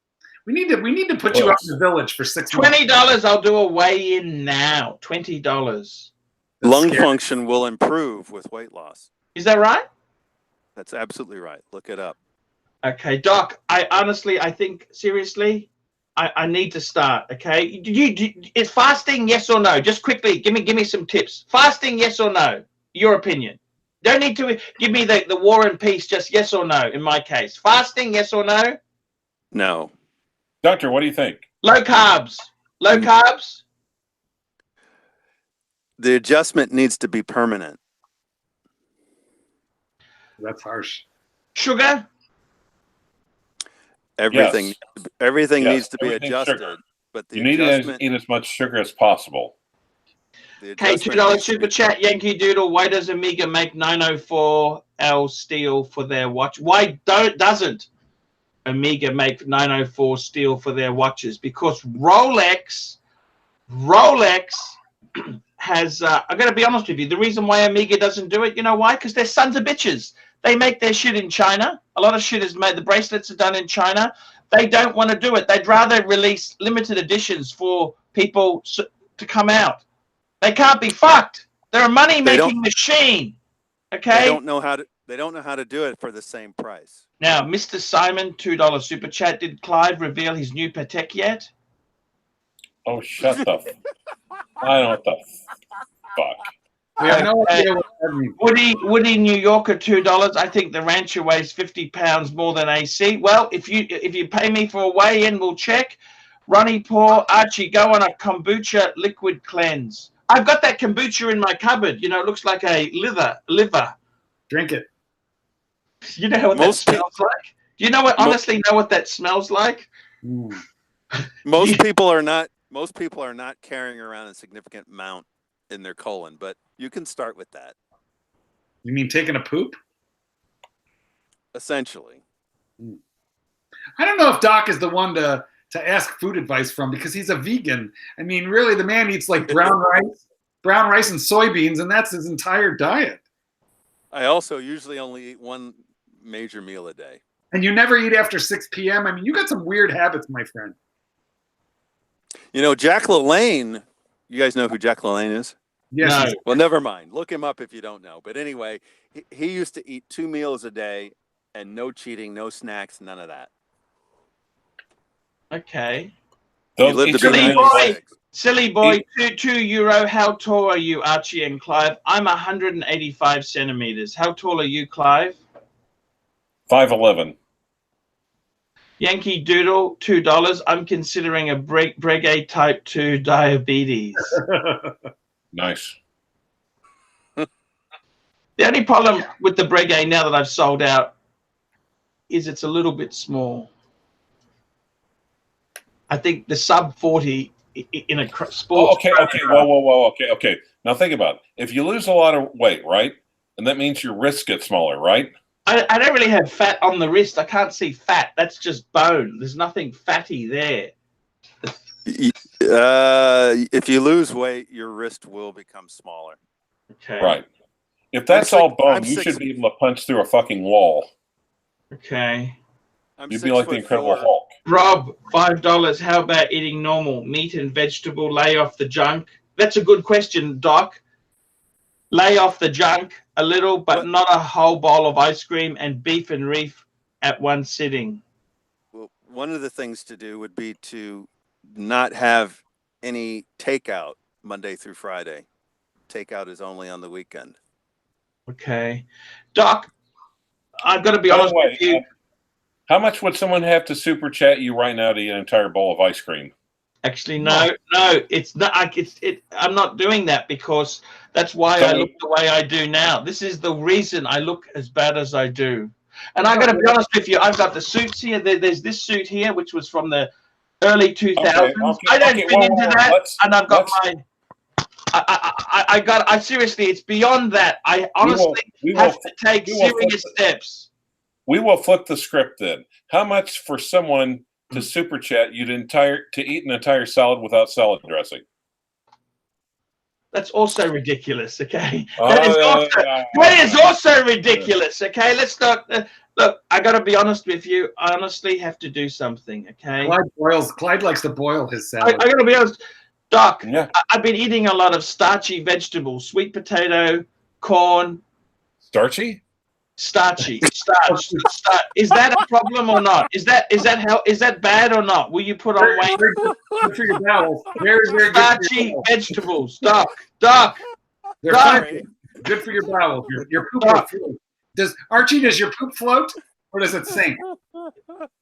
We need to put you out in the village for 6 months. $20. I'll do a weigh-in now. $20. Lung function will improve with weight loss. Is that right? That's absolutely right. Look it up. Okay, Doc. I think seriously, I need to start. Okay, is fasting yes or no? Just quickly, give me some tips. Fasting yes or no? Your opinion. Don't need to give me the war and peace. Just yes or no. In my case, fasting yes or no? No. Doctor, what do you think? Low carbs. Low carbs? The adjustment needs to be permanent. That's harsh. Sugar? Everything needs to be adjusted. Sugar. But the you need to eat as much sugar as possible. Okay, $2 super chat, Yankee Doodle. Why does Omega make 904L steel for their watch? Why doesn't Omega make 904 steel for their watches? Because Rolex has, I'm going to be honest with you, the reason why Omega doesn't do it, you know why? Because they're sons of bitches. They make their shit in China. A lot of shit is made, the bracelets are done in China. They don't want to do it. They'd rather release limited editions for people to come out. They can't be fucked. They're a money-making machine. Okay? They don't know how to do it for the same price. Now, Mr. Simon, $2 super chat. Did Clive reveal his new Patek yet? Oh, shut the I don't know what the fuck. We have no idea what that means. Woody, New Yorker, $2. I think the Rancher weighs 50 pounds more than AC. Well, if you pay me for a weigh-in, we'll check. Ronnie Paul, Archie, go on a kombucha liquid cleanse. I've got that kombucha in my cupboard. You know, it looks like a liver. Drink it. You know what that smells like? Do you know what? Honestly, know what that smells like? Mm. Most people are not carrying around a significant amount in their colon, but you can start with that. You mean taking a poop? Essentially. I don't know if Doc is the one to ask food advice from, because he's a vegan. I mean, really, the man eats like brown rice and soybeans, and that's his entire diet. I also usually only eat one major meal a day. And you never eat after 6 p.m.? I mean, you got some weird habits, my friend. You know, Jack LaLanne, you guys know who Jack LaLanne is? Yes. No. Well, never mind. Look him up if you don't know. But anyway, he used to eat 2 meals a day and no cheating, no snacks, none of that. Okay. Silly boy, €2. How tall are you, Archie and Clive? I'm 185 centimeters. How tall are you, Clive? 5'11". Yankee Doodle, $2. I'm considering a Breguet type 2 diabetes. Nice. The only problem with the Breguet now that I've sold out is it's a little bit small. I think the sub 40 in a sports. Okay. Whoa. Okay. Now think about it. If you lose a lot of weight, right, and that means your wrists get smaller, right? I don't really have fat on the wrist. I can't see fat. That's just bone. There's nothing fatty there. If you lose weight, your wrist will become smaller. Okay. Right. If that's all bone, you should be able to punch through a fucking wall. Okay. You'd be like the Incredible Hulk. Rob, $5. How about eating normal meat and vegetable? Lay off the junk. That's a good question, Doc. Lay off the junk a little, but not a whole bowl of ice cream and beef and reef at one sitting. Well, one of the things to do would be to not have any takeout Monday through Friday. Takeout is only on the weekend. Okay. Doc, I've got to be honest with you. How much would someone have to super chat you right now to eat an entire bowl of ice cream? Actually, no, it's not. I'm not doing that because that's why I look the way I do now. This is the reason I look as bad as I do. And I got to be honest with you. I've got the suits here. There's this suit here, which was from the early 2000s. I don't fit into that, and I've got my. I seriously, it's beyond that. I honestly have to take serious steps. We will flip the script then. How much for someone to super chat to eat an entire salad without salad dressing? That's also ridiculous. Okay, that is also ridiculous. Okay, let's not look. I got to be honest with you. I honestly have to do something. Okay. Clyde likes to boil his salad. I got to be honest, Doc. Yeah. I've been eating a lot of starchy vegetables, sweet potato, corn. Starchy. Starch. Is that a problem or not? Is that bad or not? Will you put on weight? Good for your bowels. Very starchy vegetables. Doc. They're good for your bowels. Your poop will float. Does your poop float or does it sink?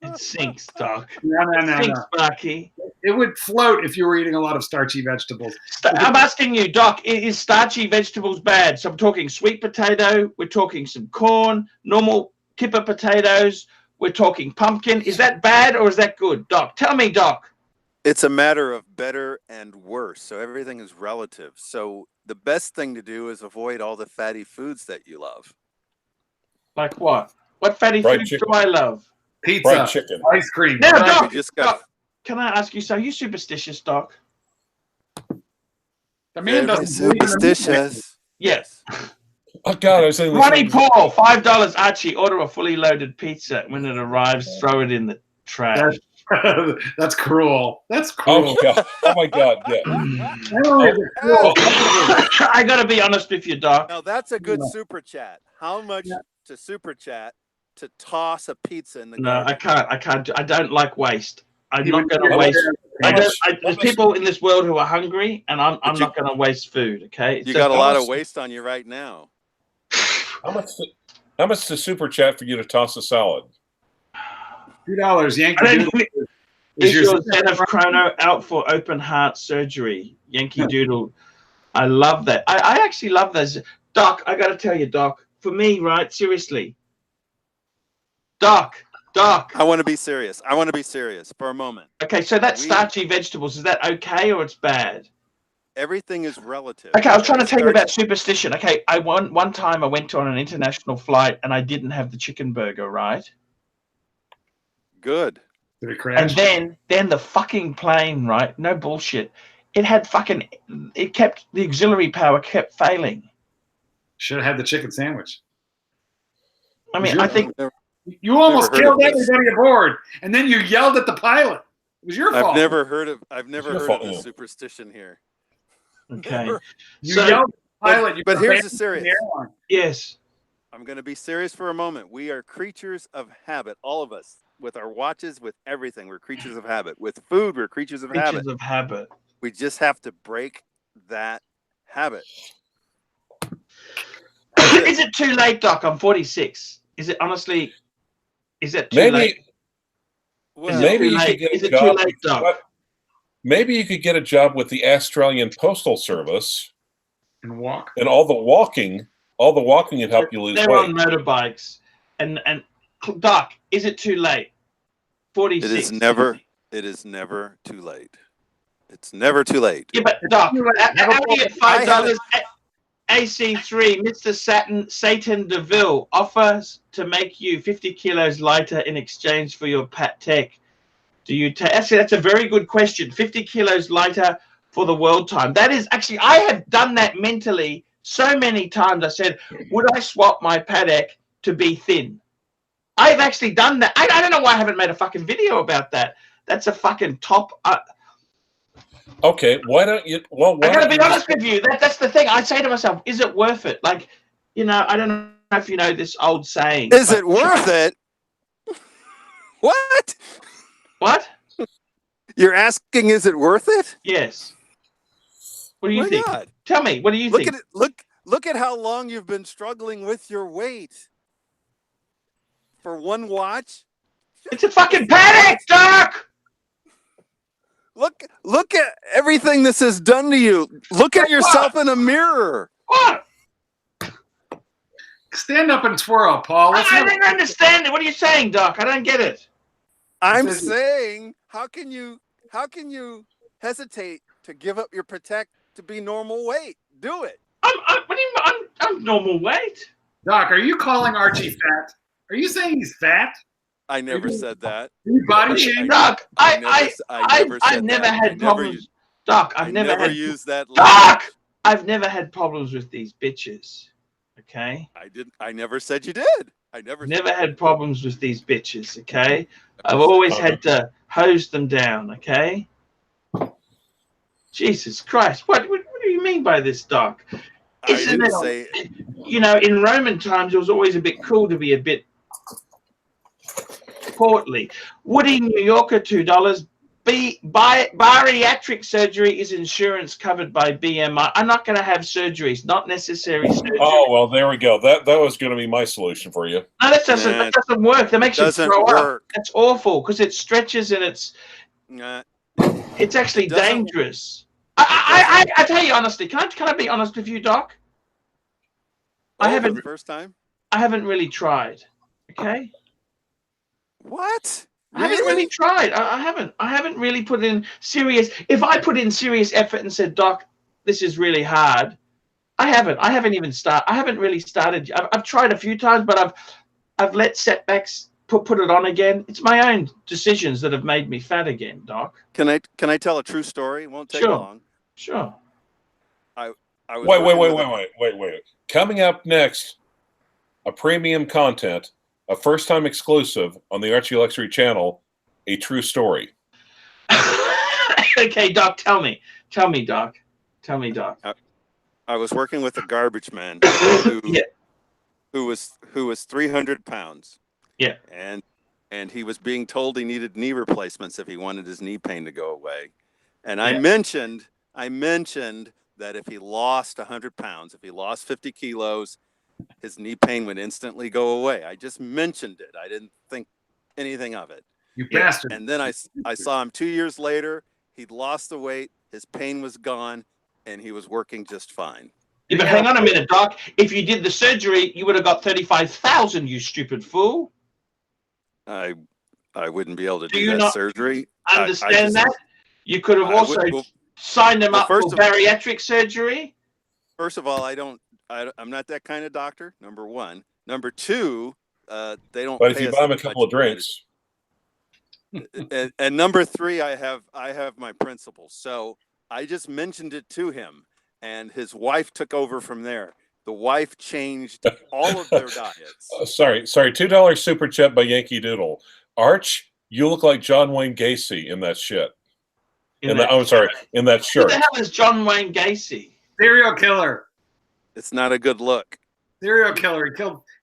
It sinks, Doc. No. Sinks, Sparky. It would float if you were eating a lot of starchy vegetables. I'm asking you, Doc, is starchy vegetables bad? So I'm talking sweet potato, we're talking some corn, normal kipper potatoes, we're talking pumpkin. Is that bad or is that good, Doc? Tell me, Doc. It's a matter of better and worse. So everything is relative. So the best thing to do is avoid all the fatty foods that you love. Like what? What fatty foods do I love? Pizza, fried chicken, ice cream. Now, Doc, can I ask you, so are you superstitious, Doc? The man doesn't superstitious. Yes. Oh God, I was saying. Ronnie Paul, $5. Archie, order a fully loaded pizza. When it arrives, throw it in the trash. That's cruel. That's cruel. Oh my God. Yeah. I got to be honest with you, Doc. Now that's a good super chat. How much to super chat to toss a pizza in the garbage? I can't. I don't like waste. I'm not going to waste. There's people in this world who are hungry, and I'm not going to waste food. Okay, You got a lot of waste on you right now. How much to super chat for you to toss a salad? $2, Yankee. Is your Zenith Chrono out for open heart surgery? Yankee Doodle. I love that. I actually love those. Doc, I got to tell you, Doc, for me, right? Seriously. Doc. I want to be serious. I want to be serious for a moment. Okay, so that starchy vegetables, is that okay or it's bad? Everything is relative. Okay, I was trying to tell you about superstition. Okay, one time I went on an international flight and I didn't have the chicken burger, right? Good. Did it crash? And then the fucking plane, right? No bullshit. The auxiliary power kept failing. Should have had the chicken sandwich. I mean, I think you almost killed everybody aboard, and then you yelled at the pilot. It was your fault. I've never heard of this superstition here. Okay. You yelled at the pilot. But here's the serious. Yes. I'm going to be serious for a moment. We are creatures of habit, all of us. With our watches, with everything, we're creatures of habit. With food, we're creatures of habit. We just have to break that habit. Is it too late, Doc? I'm 46. Is it honestly? Is it too late? Well, maybe you should get a job. Too late, Doc? Maybe you could get a job with the Australian Postal Service and walk. And all the walking would help you lose weight. They're on motorbikes, and Doc, is it too late? 46. It is never too late. It's never too late. Yeah, but Doc, only at $5. AC3, Mr. Satan DeVille offers to make you 50 kilos lighter in exchange for your Pat Tech. Do you take? Actually, that's a very good question. 50 kilos lighter for the world time. That is actually, I have done that mentally so many times. I said, would I swap my Paddock to be thin? I've actually done that. I don't know why I haven't made a fucking video about that. That's a fucking top. Okay, why don't you? Well, I gotta be honest with you. That's the thing. I say to myself, is it worth it? Like, I don't know if you know this old saying. Is it worth it? What? What? You're asking, is it worth it? Yes. What do you think? Not? Tell me. What do you think? At it. Look at how long you've been struggling with your weight. For one watch? It's a fucking Paddock, Doc! Look at everything this has done to you. Look at yourself in a mirror. What? Stand up and twirl, Paul. I don't understand it. What are you saying, Doc? I don't get it. I'm saying, how can you hesitate to give up your Protect to be normal weight? Do it. What do you mean? I'm normal weight. Doc, are you calling Archie fat? Are you saying he's fat? I never said that. You body shame? Doc, I've never had problems. Doc, I've never used that. Doc, I've never had problems with these bitches. Okay. I never said you did. I never had problems with these bitches. Okay. I've always had to hose them down. Okay. Jesus Christ! What do you mean by this, Doc? Isn't it? In Roman times, it was always a bit cool to be a bit portly. Woody, New Yorker, $2. Bariatric surgery is insurance covered by BMI. I'm not going to have surgeries, not necessary surgery. Oh well, there we go. That was going to be my solution for you. No, that doesn't work. That makes you throw up. That's awful because it stretches and it's actually dangerous. I tell you honestly, can I be honest with you, Doc? I haven't really tried. Okay. What? I haven't really tried. I haven't really put in serious. If I put in serious effort and said, Doc, this is really hard, I haven't. I haven't really started. I've tried a few times, but I've let setbacks put it on again. It's my own decisions that have made me fat again, Doc. Can I tell a true story? It won't take long. Sure. I was Wait. Coming up next, a premium content, a first-time exclusive on the Archieluxury channel, a true story. Okay, Doc, tell me, Doc. I was working with a garbage man who was 300 pounds. Yeah. And and he was being told he needed knee replacements if he wanted his knee pain to go away. And Yeah. I mentioned that if he lost 100 pounds, if he lost 50 kilos, his knee pain would instantly go away. I just mentioned it. I didn't think anything of it. You Yeah. bastard. And then I saw him 2 years later. He'd lost the weight. His pain was gone, and he was working just fine. Yeah, but hang on a minute, Doc. If you did the surgery, you would have got 35,000. You stupid fool. I wouldn't be able to Do do you that not surgery. Understand that? You could have I also would- signed him well, up for first of- bariatric surgery. First of all, I'm not that kind of doctor. Number one. Number two, they don't. But if pay you us buy him a much couple of money. drinks, And number three, I have my principles. So I just mentioned it to him, and his wife took over from there. The wife changed all of their diets. sorry, $2 super chat by Yankee Doodle. Arch, you look like John Wayne Gacy in that shit. In that Who shirt. the hell is John Wayne Gacy? Serial killer. It's not a good look. Serial killer.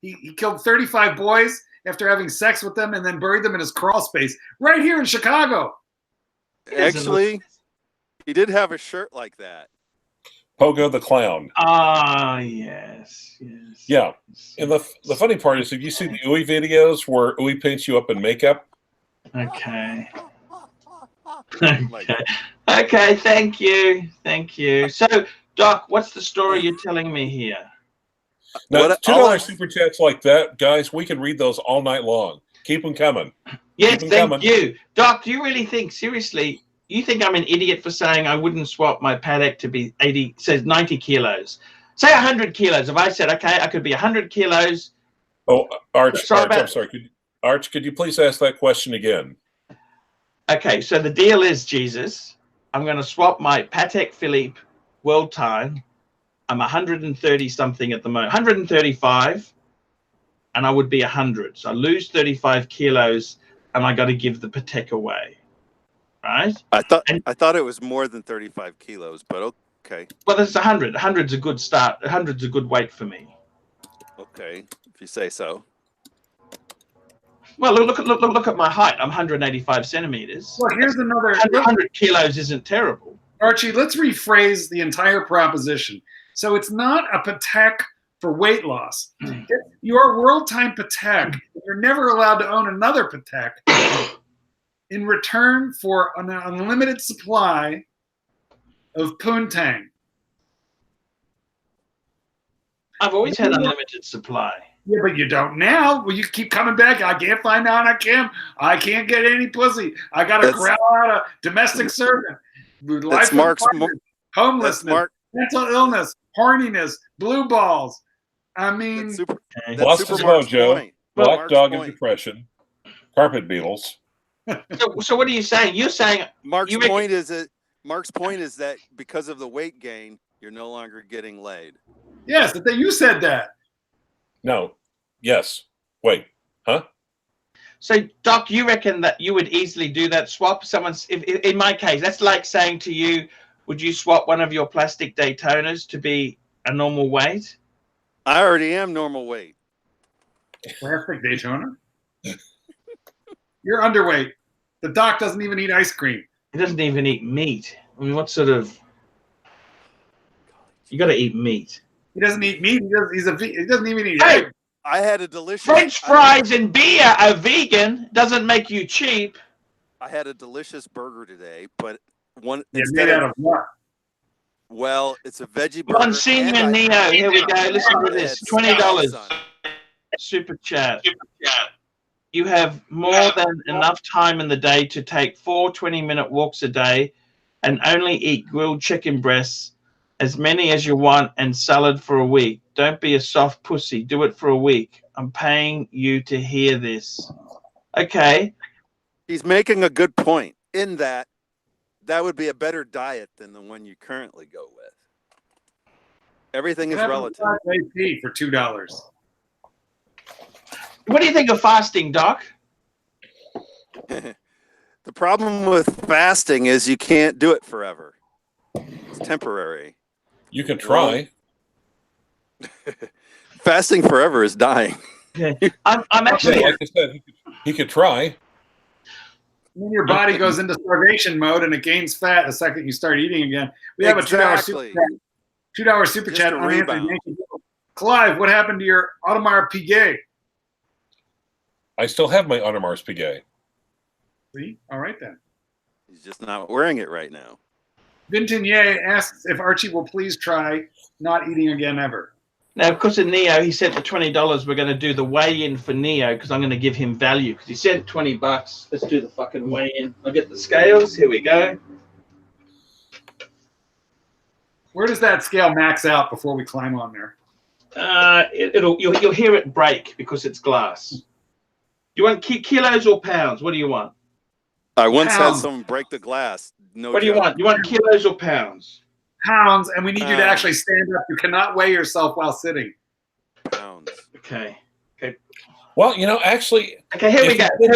He killed 35 boys after having sex with them and then buried them in his crawl space right here in Chicago. Actually, he did have a shirt like that. Pogo the Clown. Ah, yes. Yeah. And the funny part is, if you see the Uwe videos where Uwe paints you up in makeup, Okay. Like, Okay, thank you. So, Doc, what's the story you're telling me here? now What- $2 all I- super chats like that, guys, we can read those all night long. Keep them coming. Yes, Keep 'em thank coming. you. Doc, do you really think, seriously, you think I'm an idiot for saying I wouldn't swap my paddock to be 90 kilos? Say 100 kilos. If I said, okay, I could be 100 kilos. Oh, Arch, Sorry about- I'm sorry. Arch, could you please ask that question again? Okay, so the deal is, Jesus, I'm going to swap my Patek Philippe World Time. I'm 130 something at the moment, 135, and I would be 100. So I lose 35 kilos, and I got to give the Patek away, right? I thought it was more than 35 kilos, but okay. Well, there's 100. 100's a good start. 100's a good weight for me. Okay, if you say so. Well, look at my height. I'm 185 centimeters. Well, here's another. 100 kilos isn't terrible. Archie, let's rephrase the entire proposition. So it's not a Patek for weight loss. Your world time Patek, you're never allowed to own another Patek in return for an unlimited supply of poontang. I've always had unlimited supply. Yeah, but you don't now. Well, you keep coming back. I can't find out on Kim. I can't get any pussy. I got to That's- growl out a domestic servant. That's Mark's. Homelessness, mental illness, horniness, blue balls. I mean, That's super. Okay. That's Lost super his Mark's mojo. point. Black Mark's dog and point. depression. Carpet beetles. So what are you saying? You're saying Mark's You reckon- point is that because of the weight gain, you're no longer getting laid. yes, you said that. No. Yes. Wait. Huh? so, Doc, you reckon that you would easily do that swap? If in my case, that's like saying to you, would you swap one of your plastic Daytonas to be a normal weight? I already am normal weight. Plastic Daytona. You're underweight. The doc doesn't even eat ice cream. He doesn't even eat meat. I mean, what sort of? You got to eat meat. He doesn't eat meat. He doesn't even eat Hey! eggs. I had a delicious French fries and beer are vegan. Doesn't make you cheap. I had a delicious burger today, but one It's instead made out of what? well, it's a veggie burger. Monsignor and I- Neo, here we go. Listen to I this. had $20 sauce on it. super chat. You have more than enough time in the day to take 4 20-minute walks a day and only eat grilled chicken breasts, as many as you want, and salad for a week. Don't be a soft pussy. Do it for a week. I'm paying you to hear this. Okay. He's making a good point in that would be a better diet than the one you currently go with. Everything is relative. AP for $2. What do you think of fasting, Doc? The problem with fasting is you can't do it forever. It's temporary. You can try. Fasting forever is dying. Okay. I'm Yeah, actually. like I said, he could try. Then your body goes into starvation mode and it gains fat the second you start eating again. We have a Exactly. $2 super Just chat. a Unanswered. rebound. Clive, what happened to your Audemars Piguet? I still have my Audemars Piguet. See? All right then. He's just not wearing it right now. Vintinier asks if Archie will please try not eating again ever. Now, of course, in Neo, he sent the $20. We're going to do the weigh-in for Neo because I'm going to give him value because he sent $20. Let's do the fucking weigh-in. I'll get the scales. Here we go. Where does that scale max out before we climb on there? You'll hear it break because it's glass. You want kilos or pounds? What do you want? I once had Pounds. someone break the glass. No What do you joke. want? You want kilos or pounds? Pounds, and we need you to Pounds. actually stand up. You cannot weigh yourself while sitting. Pounds. Okay. Well, actually, Okay, here we If go. you-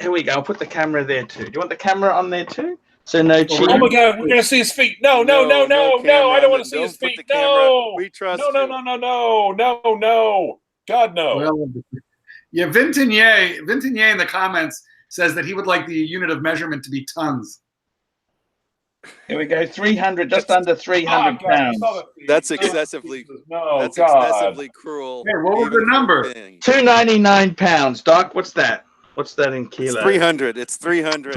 Here we go. I'll put the camera there too. Do you want the camera on there too? So no cheating. oh my God, we're gonna see his feet. No, camera. I don't want to see Don't his put feet. the camera. No, We trust no, you. no. God, no. Well, yeah, Vintinier in the comments says that he would like the unit of measurement to be tons. Here we go. 300, just under 300 God, I pounds. saw the feet. That's Oh, excessively. Jesus, no, That's God. excessively cruel. Hey, what was even the for a number? thing. 299 pounds, Doc. What's that? What's that in It's kilos? 300. It's 300.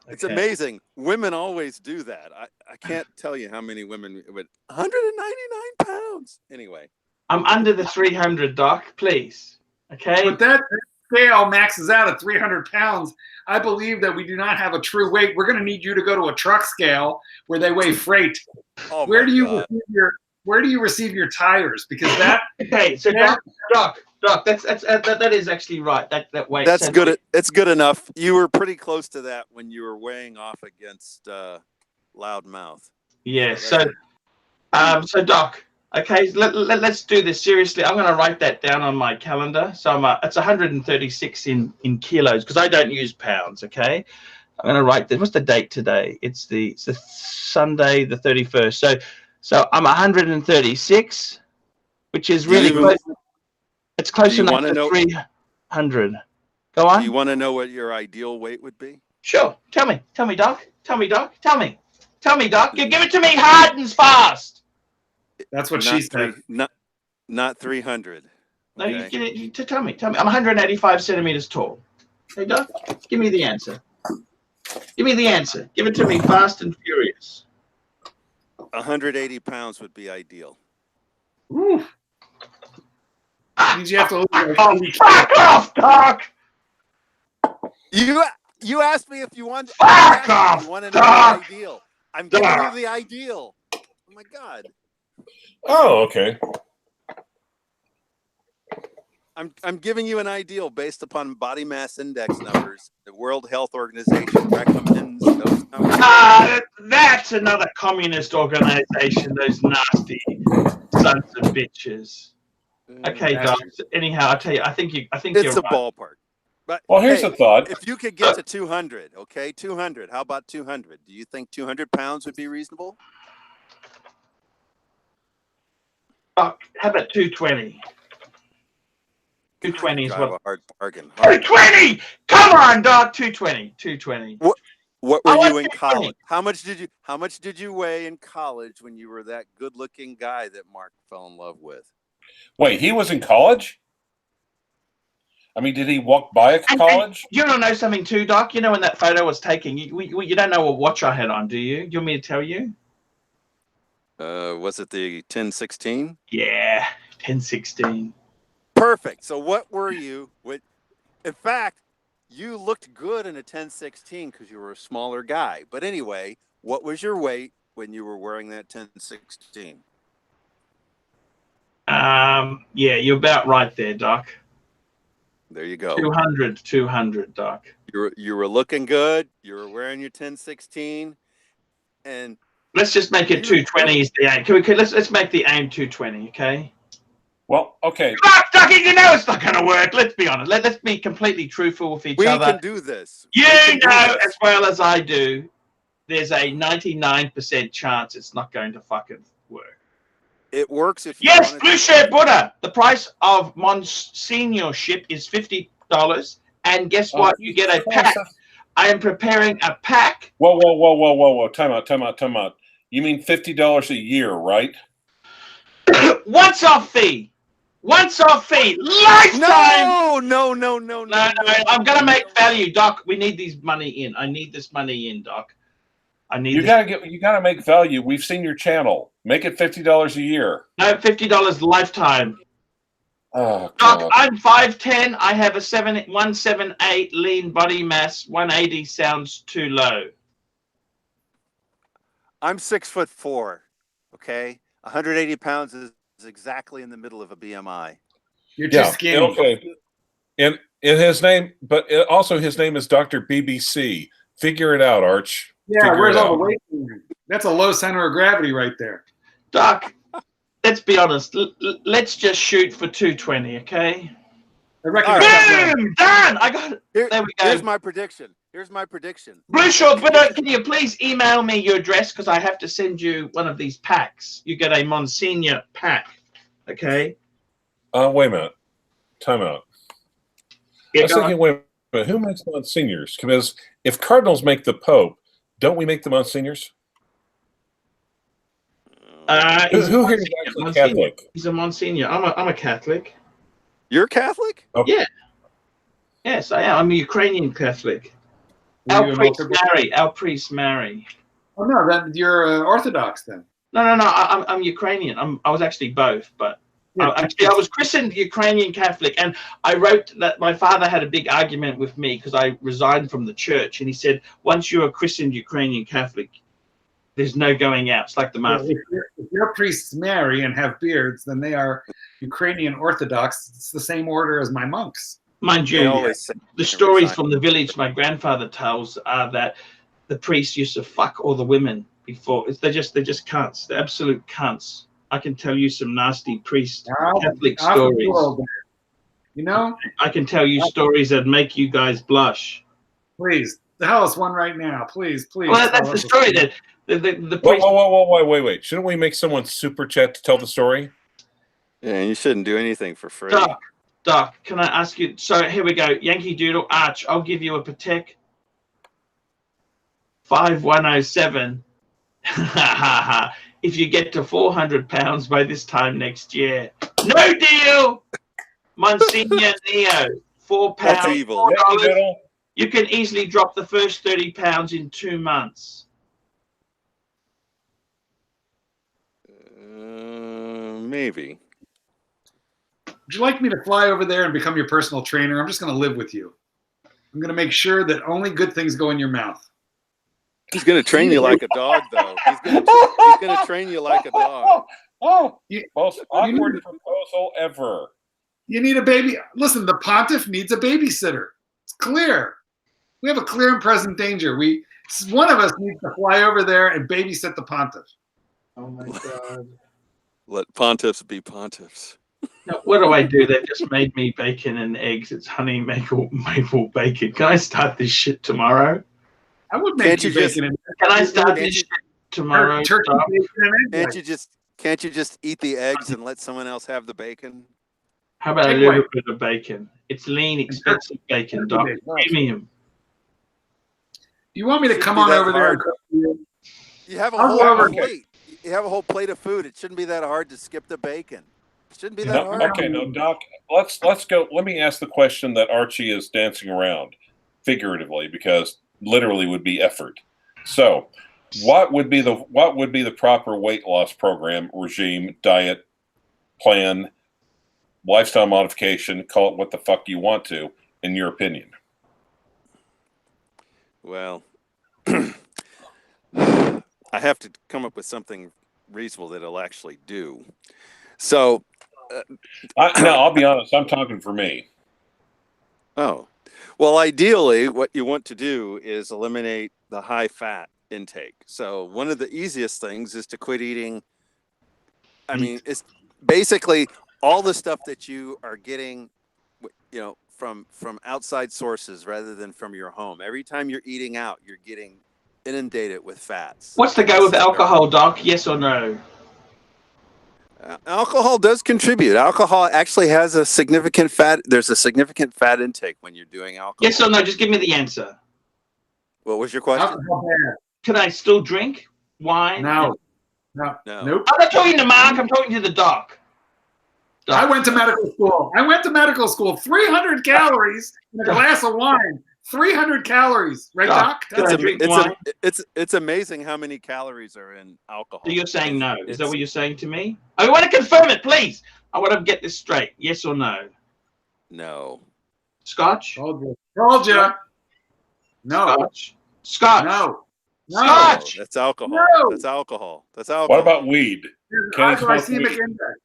It's Okay. amazing. Women always do that. I can't tell you how many women would 199 pounds. Anyway, I'm under the 300, Doc. Please. Okay. But that scale maxes out at 300 pounds. I believe that we do not have a true weight. We're going to need you to go to a truck scale where they weigh freight. oh Where my do you God. receive your tires? Because that Okay. So Doc. That is actually right. That weight. That's so good. It's good enough. You were pretty close to that when you were weighing off against Loudmouth. Yeah. So Doc. Okay. Let's do this seriously. I'm going to write that down on my calendar. So it's 136 in kilos because I don't use pounds. Okay. I'm going to write that. What's the date today? It's the Sunday, the 31st. So I'm 136, which is really close. It's close Do you enough wanna to know- 300. Go Do on. you want to know what your ideal weight would be? Sure. Tell me, Doc. Tell me, Doc. You give it to me hard and fast. that's what Not she said. Not 300. No, Okay. you get it. Tell me. I'm 185 centimeters tall. Hey, Doc, give me the answer. Give it to me fast and furious. 180 pounds would be ideal. Ooh. Means you have to lose like Oh, 80 fuck off, Doc. You asked me if you want. Fuck off, You want to know Doc. the ideal? I'm giving Doc. you the ideal. Oh my God. Oh, okay. I'm giving you an ideal based upon body mass index numbers. The World Health Organization recommends those numbers. That's another communist organization. Those nasty sons of bitches. Okay, Doc. Anyhow, I tell you, I think you're It's a right. ballpark. But Well, here's hey, a thought. if you could get to 200, okay, 200. How about 200? Do you think 200 pounds would be reasonable? Doc, how about 220? 220 is Drive what. a hard bargain. 220! Come on, Doc. 220. What I were want you in 220. college? How much did you weigh in college when you were that good-looking guy that Mark fell in love with? Wait, he was in college? I mean, did he walk by a college? You don't know something too, Doc? You know when that photo was taken, you don't know what watch I had on, do you? You want me to tell you? Was it the 1016? Yeah, 1016. Perfect. So what were you? In fact, you looked good in a 1016 because you were a smaller guy. But anyway, what was your weight when you were wearing that 1016? Yeah, you're about right there, Doc. There you go. 200, Doc. You were looking good. You were wearing your 1016, and Let's just make it 220 is the aim. Let's make the aim 220, okay? Well, okay. Doc, you know it's not going to work. Let's be honest. Let's be completely truthful with each we other. can do this. You We can do know this. as well as I do, there's a 99% chance it's not going to fucking work. It works if you Yes, want Blue Shirt Buddha. The price of Monsignorship is $50. And guess what? You get a pack. I am preparing a pack. Whoa. Time out. You mean $50 a year, right? Once-off fee. Once-off fee. Lifetime. No. I'm going to make value, Doc. We need this money in. I need this money in, Doc. You gotta make value. We've seen your channel. Make it $50 a year. No, $50 lifetime. Oh, Doc, God. I'm 5'10". I have a 178 lean body mass. 180 sounds too low. I'm 6'4". Okay, 180 pounds is exactly in the middle of a BMI. You're too skinny. Okay. And his name, but also his name is Dr. BBC. Figure it out, Arch. Yeah, where's all the weight? That's a low center of gravity right there. Doc, let's be honest. Let's just shoot for 220, okay? I reckon. Boom! Done! I got it. There we go. Here's my prediction. Blue Short, but can you please email me your address because I have to send you one of these packs. You get a Monsignor pack, okay? Wait a minute. Time out. Yeah, I was thinking, wait a minute. Who makes Monsignors? Because if Cardinals make the Pope, don't we make the Monsignors? Who here is actually Catholic? He's a Monsignor. I'm a Catholic. You're Catholic? Oh. Yeah. Yes, I am. I'm a Ukrainian Catholic. Our priests marry. Oh no, you're Orthodox then. No. I'm Ukrainian. I was actually both, but I was christened Ukrainian Catholic, and I wrote that my father had a big argument with me because I resigned from the church, and he said, once you're a christened Ukrainian Catholic, there's no going out. It's like the mafia. If your priests marry and have beards, then they are Ukrainian Orthodox. It's the same order as my monks. Mind you, the stories from the village my grandfather tells are that the priests used to fuck all the women before. They're just cunts. They're absolute cunts. I can tell you some nasty priest Catholic stories. You know? I can tell you stories that make you guys blush. Please, tell us one right now. Please. Well, that's the story. That the priest... Wait. Shouldn't we make someone super chat to tell the story? Yeah, you shouldn't do anything for free. Doc, can I ask you? So here we go. Yankee Doodle Arch, I'll give you a Patek 5107. If you get to 400 pounds by this time next year. No deal! Monsignor Neo, 4 pounds. That's evil. $4. You can easily drop the first 30 pounds in 2 months. Maybe. Would you like me to fly over there and become your personal trainer? I'm just going to live with you. I'm going to make sure that only good things go in your mouth. He's going to train you like a dog, though. He's going to train you like a dog. Most awkward proposal ever. You need a baby. Listen, the pontiff needs a babysitter. It's clear. We have a clear and present danger. One of us needs to fly over there and babysit the pontiff. Oh, my God. Let pontiffs be pontiffs. Now, what do I do? They've just made me bacon and eggs. It's honey maple bacon. Can I start this shit tomorrow? I would make you bacon and eggs. Can I start this shit tomorrow? Turkey bacon and eggs. Can't you just eat the eggs and let someone else have the bacon? How about a little bit of bacon? It's lean, expensive bacon, Doc. Premium. You want me to come on over there and cook for you? You have a whole plate. You have a whole plate of food. It shouldn't be that hard to skip the bacon. It shouldn't be that hard. Okay, no, Doc. Let's go. Let me ask the question that Archie is dancing around, figuratively, because literally would be effort. So, what would be the proper weight loss program, regime, diet, plan, lifestyle modification? Call it what the fuck you want to, in your opinion. Well, I have to come up with something reasonable that it'll actually do. So, I'll be honest. I'm talking for me. Oh, well, ideally, what you want to do is eliminate the high fat intake. So one of the easiest things is to quit eating. I mean, it's basically all the stuff that you are getting, from outside sources rather than from your home. Every time you're eating out, you're getting inundated with fats. What's the go with alcohol, Doc? Yes or no? Alcohol does contribute. Alcohol actually has a significant fat. There's a significant fat intake when you're doing alcohol. Yes or no? Just give me the answer. What was your question? Alcohol bad. Can I still drink wine? No. No. Nope. I'm not talking to Mark. I'm talking to the doc. I went to medical school. 300 calories in a glass of wine. 300 calories, right, Doc? Can I drink wine? It's amazing how many calories are in alcohol. So you're saying no? Is that what you're saying to me? I want to confirm it, please. I want to get this straight. Yes or no? No. Scotch? Told you. No. Scotch? No. Scotch. That's alcohol. No. That's alcohol. That's alcohol. What about weed? Can he smoke Glycemic weed? index.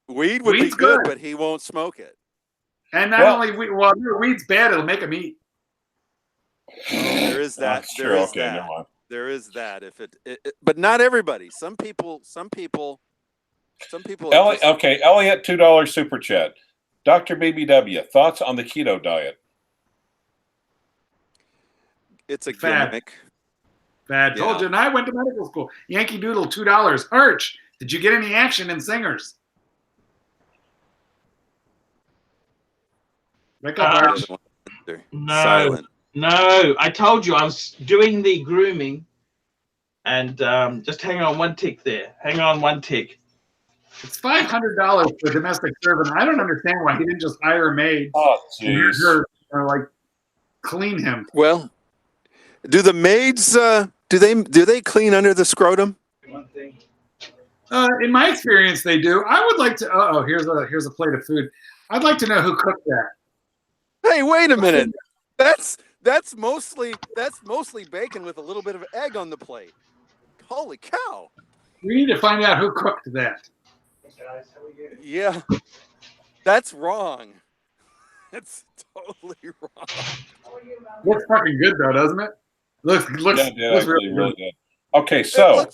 Weed would be Weed's good, good. but he won't smoke it. And not only weed, weed's bad, it'll make him eat. There is that. Sure, There is okay, that. never mind. There is that. If but not everybody. Some people. Elliot, okay, Elliot, $2 super chat. Dr. BBW, thoughts on the keto diet? It's a Fad. gimmick. Bad. Told you. And I went to medical school. Yankee Doodle, $2. Arch, did you get any action in Singers? Wake up, Arch. No. Silent. No. I told you I was doing the grooming. And just hang on one tick there. Hang on one tick. It's $500 for a domestic servant. I don't understand why he didn't just hire a maid Oh, and jeez. her, like, clean him. Well, do the maids do they clean under the scrotum? One thing. In my experience, they do. I would like to. Here's a plate of food. I'd like to know who cooked that. Hey, wait a minute. That's mostly bacon with a little bit of egg on the plate. Holy cow! We need to find out who cooked that. Guys, how are you? Yeah, that's wrong. That's totally wrong. Looks fucking good though, doesn't it? Looks Yeah, looks really, really really good. good. Okay, so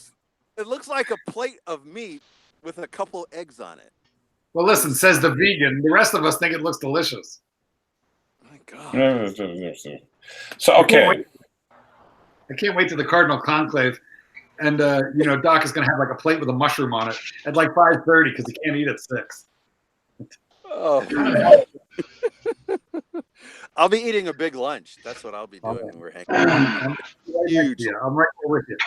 It looks like a plate of meat with a couple eggs on it. Well, listen, says the vegan. The rest of us think it looks delicious. My God. so okay. I can't wait to the Cardinal Conclave, and Doc is going to have like a plate with a mushroom on it at like 5:30 because he can't eat at 6. Oh. I'll be eating a big lunch. That's what I'll be doing when we're hanging out. Huge. I'm right there with you.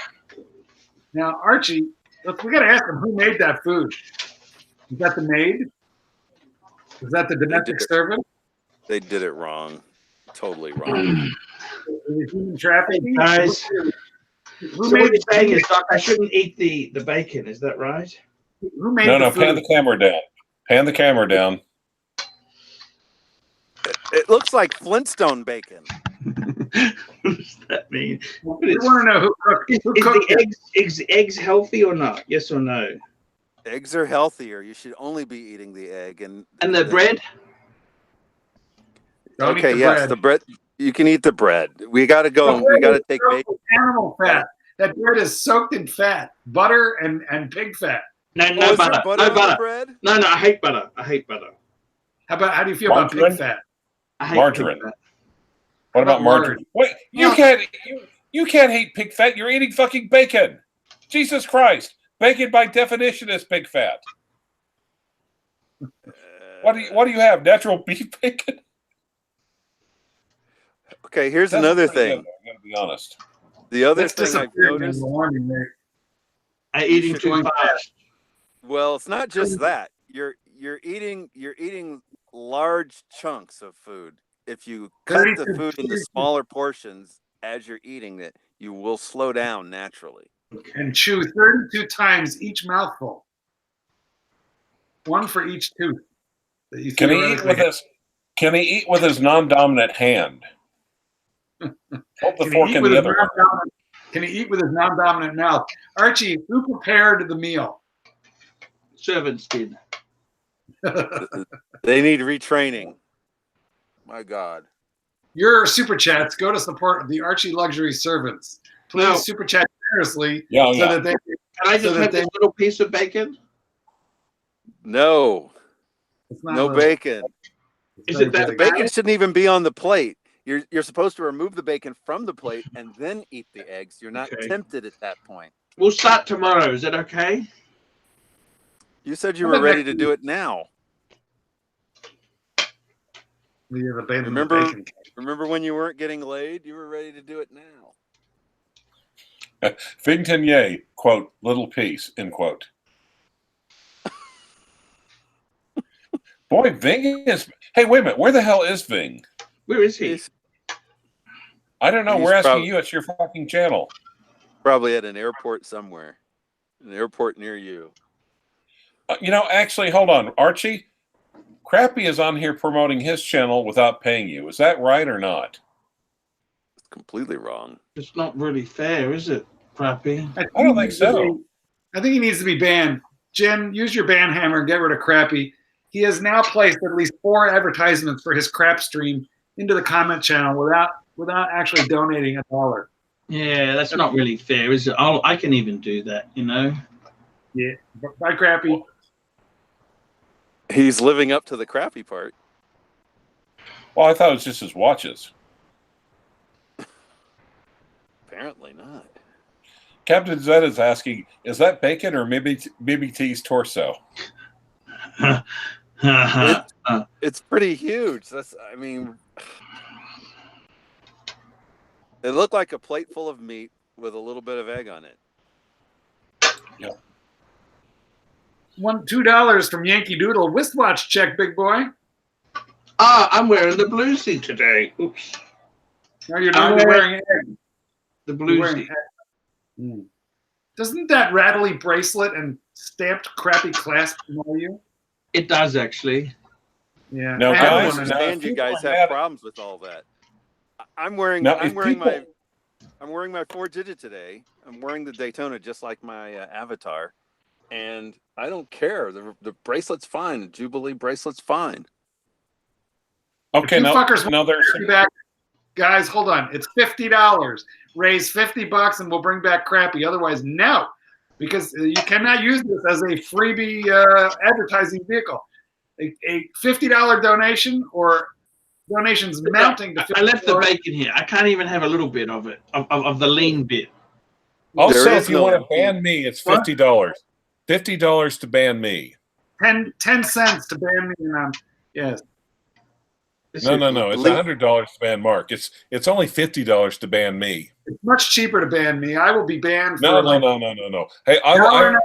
Now, Archie, we got to ask him who made that food. Is that the maid? Is that the domestic servant? They did it wrong. Totally wrong. Is it human trafficking? Guys, Who so made what you're saying the is, Doc, I shouldn't eat the bacon. Is that right? Who made No, the pan food? the camera down. Pan the camera down. It looks like Flintstone bacon. What does that mean? We want to know who cooked Is it. the eggs healthy or not? Yes or no? Eggs are healthier. You should only be eating the egg and The bread? Don't eat okay, the yes, bread. the bread. You can eat the bread. We got to go. We got to take bacon. Animal fat. That bread is soaked in fat, butter and pig fat. No, Oh, no is there butter. butter No on the butter. bread? No, I hate butter. I hate butter. How do you feel about Margarine? pig fat? I hate Margarine. pig fat. What about about margarine? Wait, you can't hate pig fat. You're eating fucking bacon. Jesus Christ. Bacon by definition is pig fat. What do you have? Natural beef bacon? Okay, here's That's another pretty thing. good, I'm gonna be honest. The other That's thing I've disappearing in noticed. the morning, mate. I eating should too go fast. Well, it's not just that. You're eating large chunks of food. If you cut the food into smaller portions as you're eating it, you will slow down naturally. And chew 32 times each mouthful. One for each tooth. That you Can he eat with his? Can he eat with his non-dominant hand? Hold the fork in the other one. Can he eat with his non-dominant mouth? Archie, who prepared the meal? Servants did. They need retraining. My God. Your super chats go to support the Archieluxury servants. Please No. super chat generously Yeah, so yeah. that they Can I just So that have this little piece of bacon? No, it's not no little. bacon. It's Is very it that big. The bacon shouldn't even be on the plate. You're supposed to remove the bacon from the plate and then eat the eggs. You're not Okay. tempted at that point. We'll start tomorrow. Is that okay? You said you were ready to do it now. Remember when you weren't getting laid? You were ready to do it now. Vington Ye, quote, little piece, end quote. Boy, Ving is... Hey, wait a minute. Where the hell is Ving? Where is he? I don't know. We're asking you. It's your fucking channel. Probably at an airport somewhere. An airport near you. Actually, hold on. Archie, Crappy is on here promoting his channel without paying you. Is that right or not? It's completely wrong. It's not really fair, is it, Crappy? I don't think so. I think he needs to be banned. Jim, use your ban hammer and get rid of Crappy. He has now placed at least 4 advertisements for his crap stream into the comment channel without actually donating $1. Yeah, that's not really fair, is it? I can even do that, Yeah. Bye, Crappy. He's living up to the crappy part. Well, I thought it was just his watches. Apparently not. Captain Zed is asking, is that bacon or BBT's torso? It's pretty huge. It looked like a plate full of meat with a little bit of egg on it. Yeah. $2 from Yankee Doodle. Wristwatch check, big boy. I'm wearing the bluesy today. Oops. No, you're not. You're wearing egg. The bluesy. Doesn't that rattly bracelet and stamped crappy clasp annoy you? It does, actually. Yeah. No, I guys, don't understand you guys have problems with all that. I'm wearing my 4-digit today. I'm wearing the Daytona just like my avatar, and I don't care. The bracelet's fine. The Jubilee bracelet's fine. Okay, guys, hold on. It's $50. Raise $50 and we'll bring back Crappy. Otherwise, no, because you cannot use this as a freebie advertising vehicle. A $50 donation or donations mounting to $50. I left the bacon here. I can't even have a little bit of it, of the lean bit. Also, if you want to ban me, it's $50. $50 to ban me. 10 cents to ban me. Yes. No. It's $100 to ban Mark. It's only $50 to ban me. It's much cheaper to ban me. I will be banned. No. Hey, I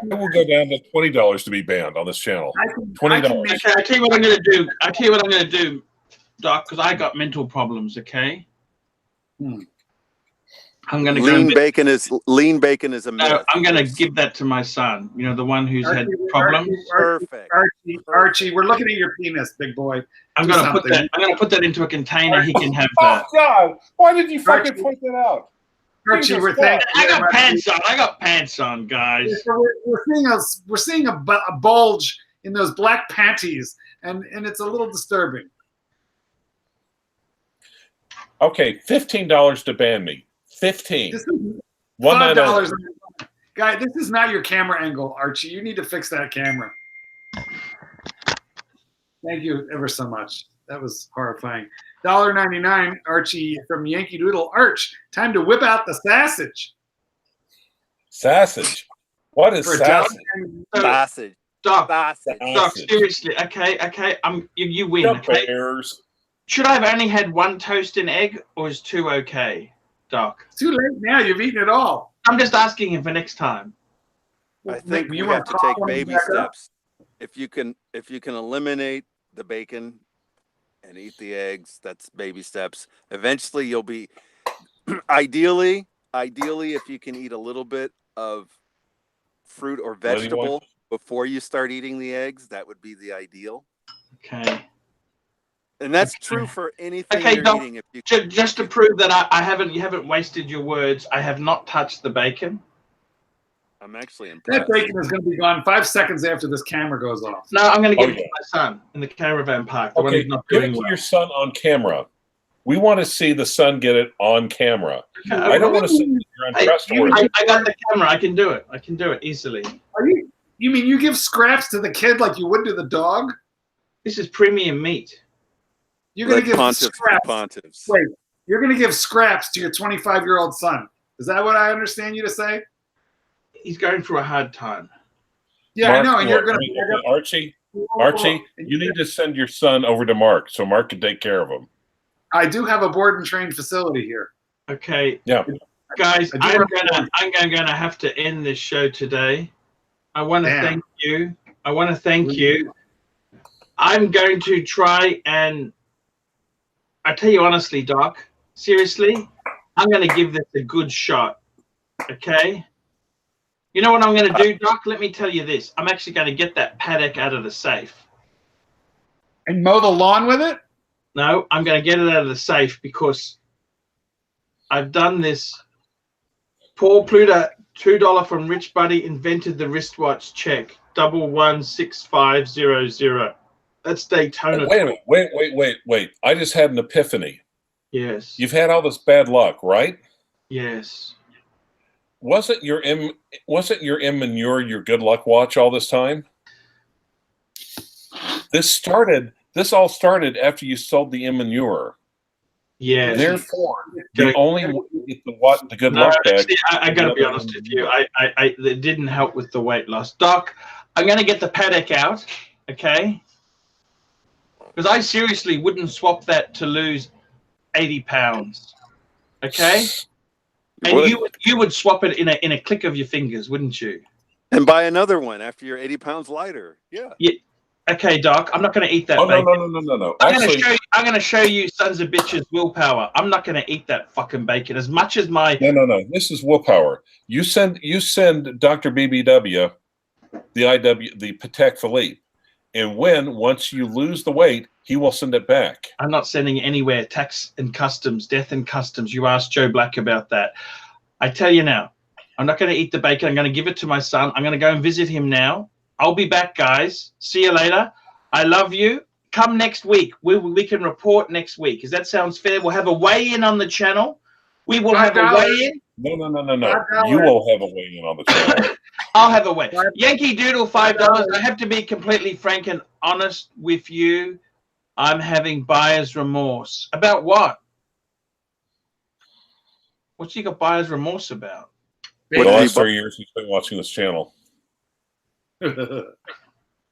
will go down to $20 to be banned on this channel. $20. Okay, I tell you what I'm going to do. Doc, because I got mental problems. Okay. I'm going to lean bacon is a myth. No, I'm going to give that to my son. The one who's had problems. Perfect. Archie, we're looking at your penis, big boy. I'm going to put that into a container. He can have that. Oh God! Why did you fucking point that out? Archie, I got pants on. I got pants on, guys. We're seeing a bulge in those black panties, and it's a little disturbing. Okay, $15 to ban me. $15. $5. Guy, this is not your camera angle, Archie. You need to fix that camera. Thank you ever so much. That was horrifying. $1.99, Archie from Yankee Doodle. Arch, time to whip out the sausage. Sausage? What is sausage? Sausage. Doc, seriously. Okay. You win. Okay? Should I have only had 1 toast and egg, or is 2 okay, Doc? It's too late now. You've eaten it all. I'm just asking him for next time. I think you have to take baby steps. If you can eliminate the bacon and eat the eggs, that's baby steps. Eventually, you'll be ideally, if you can eat a little bit of fruit or vegetable before you start eating the eggs, that would be the ideal. Okay. And that's true for anything you're Doc, eating. If you just to prove that you haven't wasted your words, I have not touched the bacon. I'm actually impressed. That bacon is going to be gone 5 seconds after this camera goes off. No, I'm going to give it to my son in the caravan park. The one who's not give doing it to well. your son on camera. We want to see the son get it on camera. Okay. I don't want to see you're untrustworthy. I got the camera. I can do it. I can do it easily. You mean you give scraps to the kid like you would to the dog? This is premium meat. You're going to give scraps. Pontiffs. Wait, you're going to give scraps to your 25-year-old son. Is that what I understand you to say? He's going through a hard time. Yeah, I Mark, know, and you're look, gonna. Archie, you need to send your son over to Mark so Mark can take care of him. I do have a board and train facility here. Okay, Yeah. guys, I do I'm gonna have to end this show today. I want to Damn. thank you. I want to thank you. I'm going to try and I tell you honestly, Doc, seriously, I'm going to give this a good shot. Okay? You know what I'm going to do, Doc? Let me tell you this. I'm actually going to get that paddock out of the safe. And mow the lawn with it? No, I'm going to get it out of the safe because I've done this. Paul Pluta, $2 from Rich Buddy, invented the wristwatch check. 116500. That's Daytona. Wait a minute. Wait. I just had an epiphany. Yes. You've had all this bad luck, right? Yes. Wasn't your manure your good luck watch all this time? This all started after you sold the manure. Yes. Therefore, the only way to get the good luck back. See, I got to be honest with you. It didn't help with the weight loss. Doc, I'm going to get the paddock out, okay? Because I seriously wouldn't swap that to lose 80 pounds, okay? And you would swap it in a click of your fingers, wouldn't you? And buy another one after you're 80 pounds lighter. Yeah. Okay, Doc, I'm not going to eat that bacon. No. I'm going to show you sons of bitches willpower. I'm not going to eat that fucking bacon as much as my... No. This is willpower. You send Dr. BBW the Patek Philippe. And once you lose the weight, he will send it back. I'm not sending it anywhere. Tax and customs, death and customs. You asked Joe Black about that. I tell you now, I'm not going to eat the bacon. I'm going to give it to my son. I'm going to go and visit him now. I'll be back, guys. See you later. I love you. Come next week. We can report next week. Does that sounds fair? We'll have a weigh-in on the channel. We will have a weigh-in. No. You will have a weigh-in on the channel. I'll have a weigh. Yankee Doodle, $5. I have to be completely frank and honest with you. I'm having buyer's remorse. About what? What's you got buyer's remorse about? For the last 3 years, he's been watching this channel.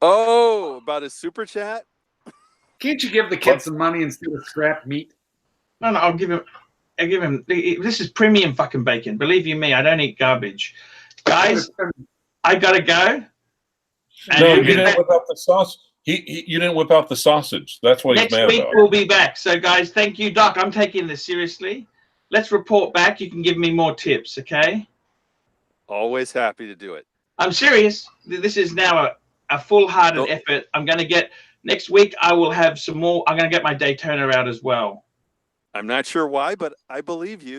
Oh, about his super chat? Can't you give the kid some money instead of scrap meat? No, I'll give him. This is premium fucking bacon. Believe you me, I don't eat garbage. Guys, I gotta go. No, you didn't whip out the sauce. You didn't whip out the sausage. That's what he's mad about. Next week we'll be back. So, guys, thank you, Doc. I'm taking this seriously. Let's report back. You can give me more tips, okay? Always happy to do it. I'm serious. This is now a full-hearted effort. I'm going to get next week. I will have some more. I'm going to get my Daytona out as well. I'm not sure why, but I believe you.